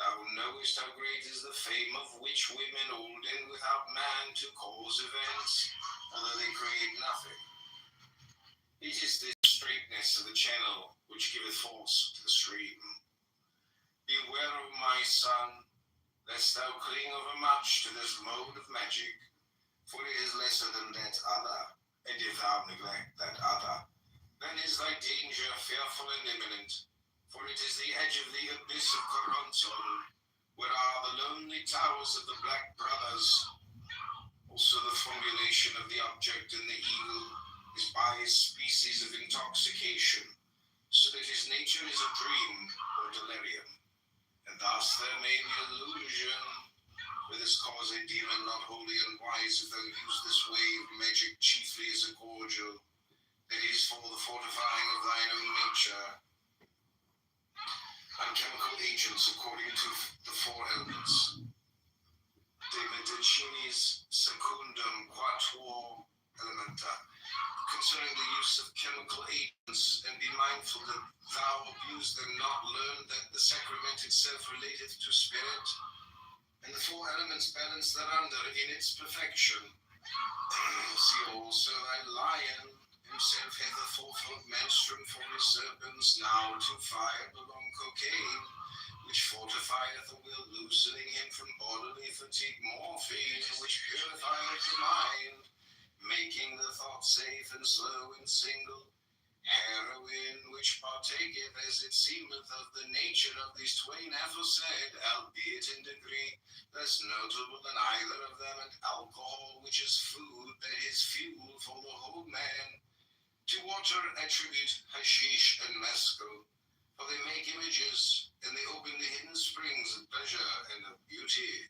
[SPEAKER 2] Thou knowest how great is the fame of witch women olden without man to cause events, although they create nothing. It is this straightness of the channel which giveth force to the stream. Beware, O my son, lest thou cling overmuch to this mode of magic, for it is lesser than that other, and if thou neglect that other, then is thy danger fearful and imminent, for it is the edge of the abyss of Coronson, where are the lonely towers of the Black Brothers. Also the formulation of the object in the eagle is by a species of intoxication, so that his nature is a dream or delirium. And thus there may be illusion, for this cause a demon not wholly unwise if thou use this way of magic chiefly as a cordial, that is for the fortifying of thine own nature. And chemical agents according to the four elements. De medicinis secundum quatuor elementa. Concerning the use of chemical agents, and be mindful that thou abuse them not, learn that the sacrament itself relateth to spirit, and the four elements balance thereunder in its perfection. See also thy lion, himself hath a fourfold menstruum for his serpents, now to fire belong cocaine, which fortifieth the will, loosening him from bodily fatigue, morphine, which purifieth the mind, making the thought safe and slow and single, heroin, which partaketh as it seemeth of the nature of these twain aforesaid, albeit in degree less notable than either of them, and alcohol, which is food, that is fuel for the whole man. To water attribute hashish and mescal, for they make images, and they open the hidden springs of pleasure and of beauty.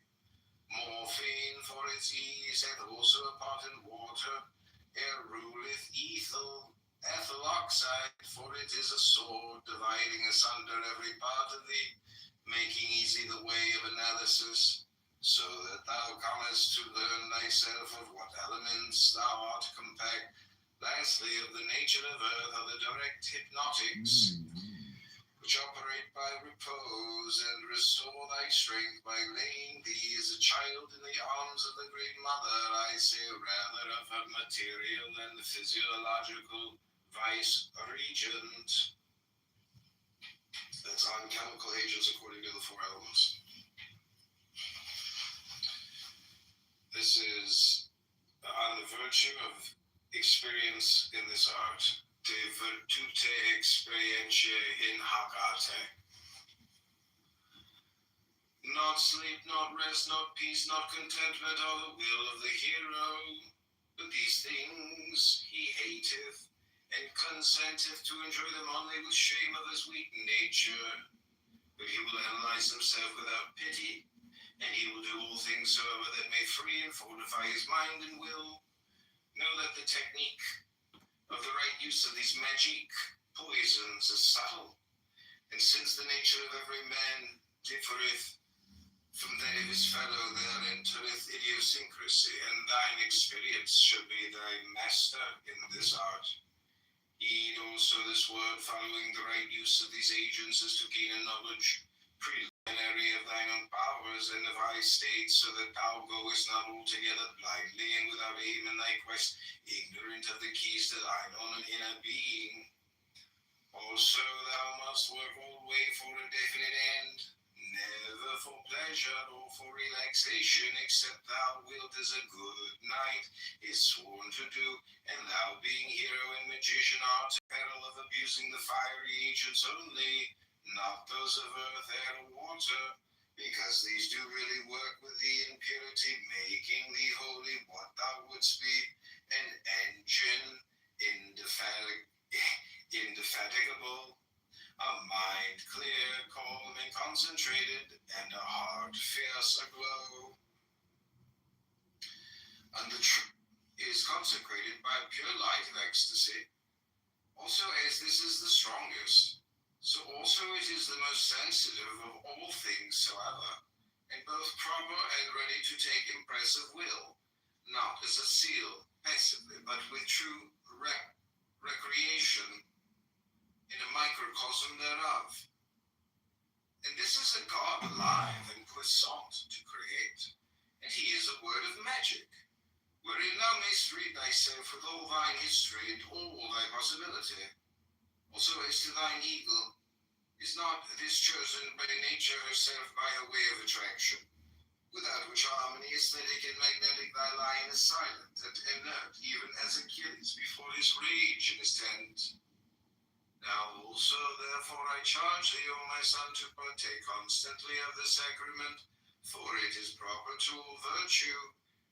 [SPEAKER 2] Morphine for its ease hath also a part in water, ere ruleth ethyl oxide, for it is a sword dividing asunder every part of thee, making easy the way of analysis, so that thou comest to learn thyself of what elements thou art compact. Lastly, of the nature of earth are the direct hypnotics, which operate by repose and restore thy strength by laying thee as a child in the arms of the great mother, I say rather of her material and physiological vice-regent. That's on chemical agents according to the four elements. This is on the virtue of experience in this art.
[SPEAKER 3] te virtute experientiae in hac arte. Not sleep, not rest, not peace, not contentment are the will of the hero. But these things he hateth, and consenteth to enjoy them only with shame of his weak nature. But he will analyze himself without pity, and he will do all things soever that may free and fortify his mind and will. Know that the technique of the right use of these magic poisons is subtle, and since the nature of every man differeth from that of his fellow, there entereth idiosyncrasy, and thine experience shall be thy master in this art. Heed also this word, following the right use of these agents is to gain a knowledge preliminary of thine own powers and of thy state, so that thou goest not altogether blindly and without aim in thy quest, ignorant of the keys to thine own inner being. Also thou must work all way for a definite end, never for pleasure or for relaxation, except thou wilt as a good knight is sworn to do, and thou being hero and magician art in peril of abusing the fiery agents only, not those of earth, air, or water, because these do really work with thee in purity, making thee holy what thou wouldst be, an engine indefatigable, a mind clear, calm, and concentrated, and a heart fierce aglow. And the truth is consecrated by pure light of ecstasy. Also, as this is the strongest, so also it is the most sensitive of all things soever, and both proper and ready to take impressive will, not as a seal, passively, but with true recreation in a microcosm thereof. And this is a God alive and puissant to create, and he is a word of magic, wherein thou mayst read thyself with all thine history and all thy possibility. Also as to thine eagle, is not this chosen by nature herself by her way of attraction, without which harmony, aesthetic, and magnetic thy lion is silent and inert, even as Achilles before his rage in his tent. Now also, therefore, I charge thee, O my son, to partake constantly of the sacrament, for it is proper to all virtue,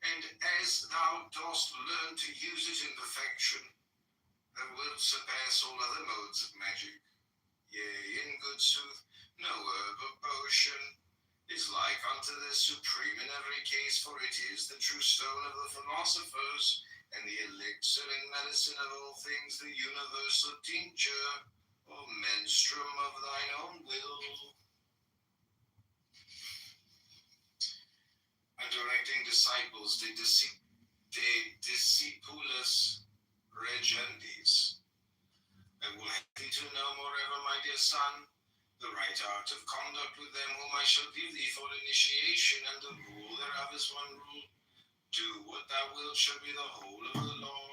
[SPEAKER 3] and as thou dost learn to use it in perfection, thou wilt surpass all other modes of magic. Yea, in good sooth, no herb or potion is like unto this, supreme in every case, for it is the true stone of the philosophers, and the elixir and medicine of all things, the universal tincture, or menstruum of thine own will. And directing disciples, de discipulis regendis. I will have thee to know moreover, my dear son, the right art of conduct with them whom I shall give thee for initiation, and the rule thereof is one rule. Do what thou wilt shall be the whole of the law.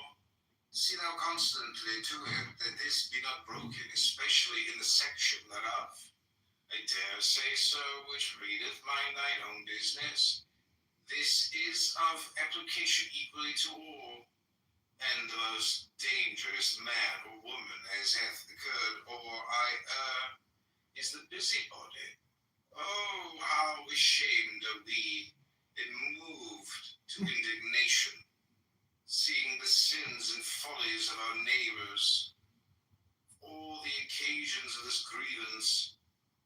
[SPEAKER 3] See thou constantly to it that this be not broken, especially in the section thereof. I dare say so, which readeth mind thine own business. This is of application equally to all, and the most dangerous man or woman as hath occurred, or I err, is the busybody. Oh, how ashamed are we, and moved to indignation, seeing the sins and follies of our neighbors. All the occasions of this grievance,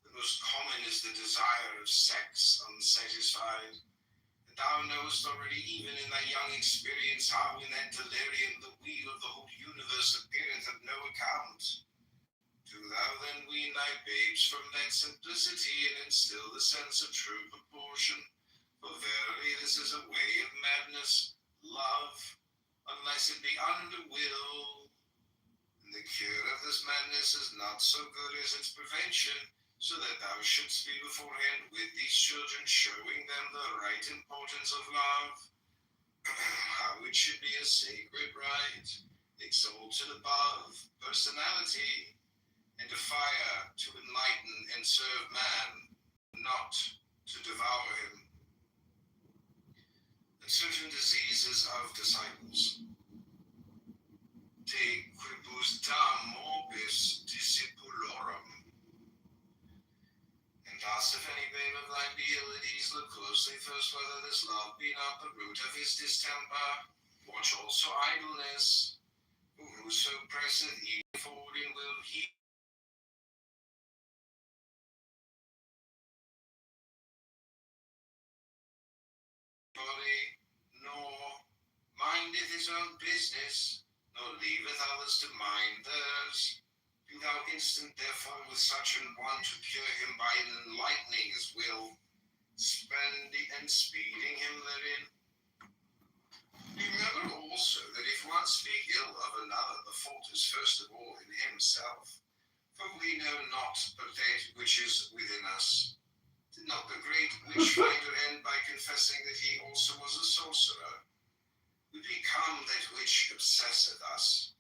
[SPEAKER 3] the most common is the desire of sex unsatisfied. And thou knowest already, even in thy young experience, how in that delirium the wheel of the whole universe appeareth of no account. Do thou then wean thy babes from that simplicity, and instill the sense of true proportion. For verily this is a way of madness, love, unless it be under will. And the cure of this madness is not so good as its prevention, so that thou shouldst be beforehand with these children, showing them the right importance of love, how it should be a sacred right, exalted above personality, and a fire to enlighten and serve man, not to devour him. And certain diseases of disciples. De quibus Justam orbis discipulorum. And thus, if any babe of thine be ill at ease, look closely first whether this love be not the root of his distemper. Watch also idleness, for whoso presseth evil forward in will he body, nor mindeth his own business, nor leaveth others to mind theirs. Do thou instant therefore with such an one to cure him by enlightening his will, spending and speeding him therein. Remember also that if one speak ill of another, the fault is first of all in himself. For we know not but that which is within us. Did not the great witchfinder end by confessing that he also was a sorcerer? We become that which obsesseth us,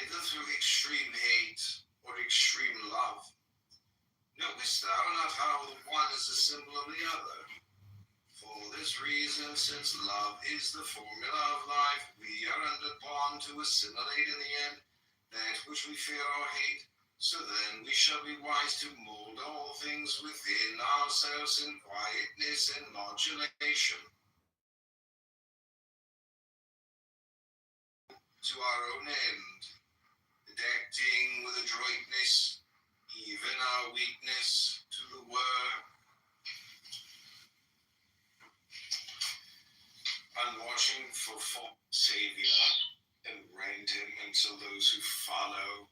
[SPEAKER 3] either through extreme hate or extreme love. Knowest thou not how the one is a symbol of the other? For this reason, since love is the formula of life, we are under bond to assimilate in the end that which we fear or hate. So then we shall be wise to mold all things within ourselves in quietness and modulation, to our own end, adapting with adroitness even our weakness to the word, and watching for Savior, and rend him until those who follow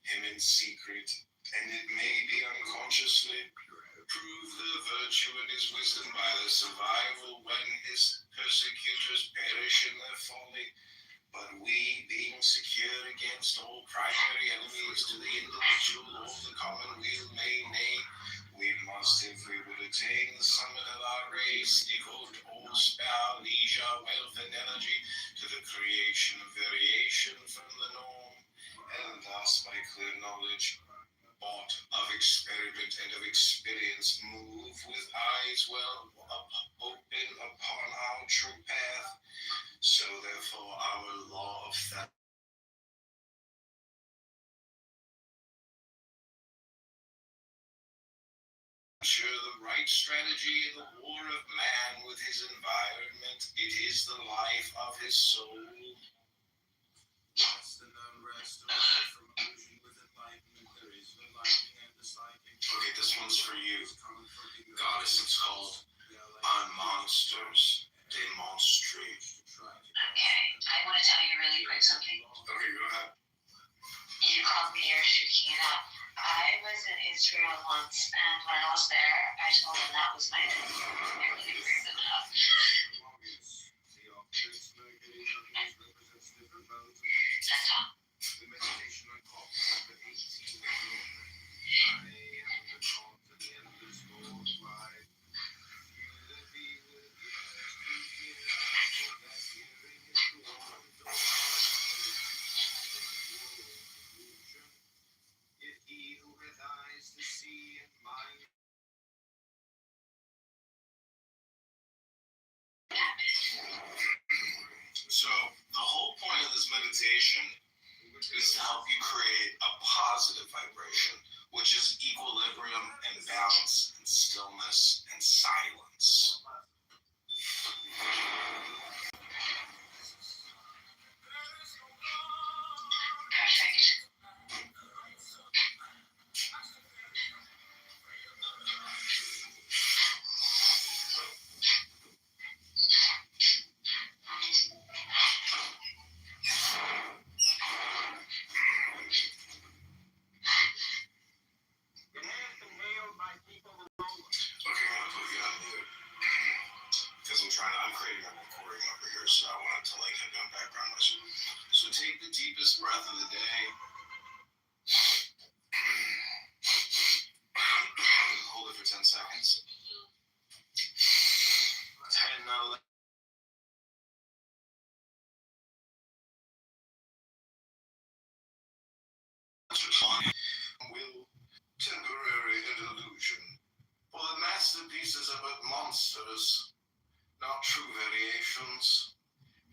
[SPEAKER 3] him in secret, and it may be unconsciously, prove the virtue and his wisdom by their survival when his persecutors perish in their folly. But we, being secure against all primary enemies to the individual or the common weal, nay, we must, if we would attain the summit of our race, devote all spare leisure, wealth, and energy to the creation of variation from the norm, and thus by clear knowledge, bought of experiment and of experience, move with eyes well open upon our true path. So therefore our law of ensure the right strategy in the war of man with his environment. It is the life of his soul. Rest and unrest away from illusion with enlightenment. There is no liking and disliking. Okay, this one's for you. Goddess, it's called On Monsters Demonstrate.
[SPEAKER 12] Okay, I want to tell you really quick something.
[SPEAKER 3] Okay, go ahead.
[SPEAKER 12] You called me your Shekina. I was in Israel once, and when I was there, I told them that was my name. I really freaked them out. That's all.
[SPEAKER 3] So the whole point of this meditation is to help you create a positive vibration, which is equilibrium and balance and stillness and silence.
[SPEAKER 12] Perfect.
[SPEAKER 3] Okay, I'm gonna put you on mute because I'm creating a recording over here, so I want it to like hit on background noise. So take the deepest breath of the day. Hold it for 10 seconds. 10, now let will temporary illusion. For the masterpieces are but monsters, not true variations.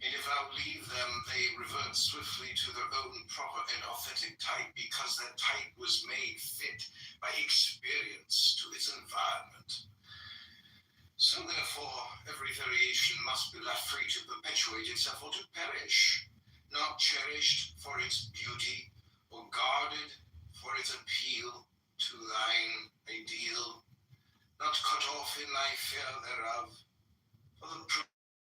[SPEAKER 13] And if thou leave them, they revert swiftly to their own proper and authentic type, because that type was made fit by experience to its environment. So therefore, every variation must be left free to perpetuate itself or to perish, not cherished for its beauty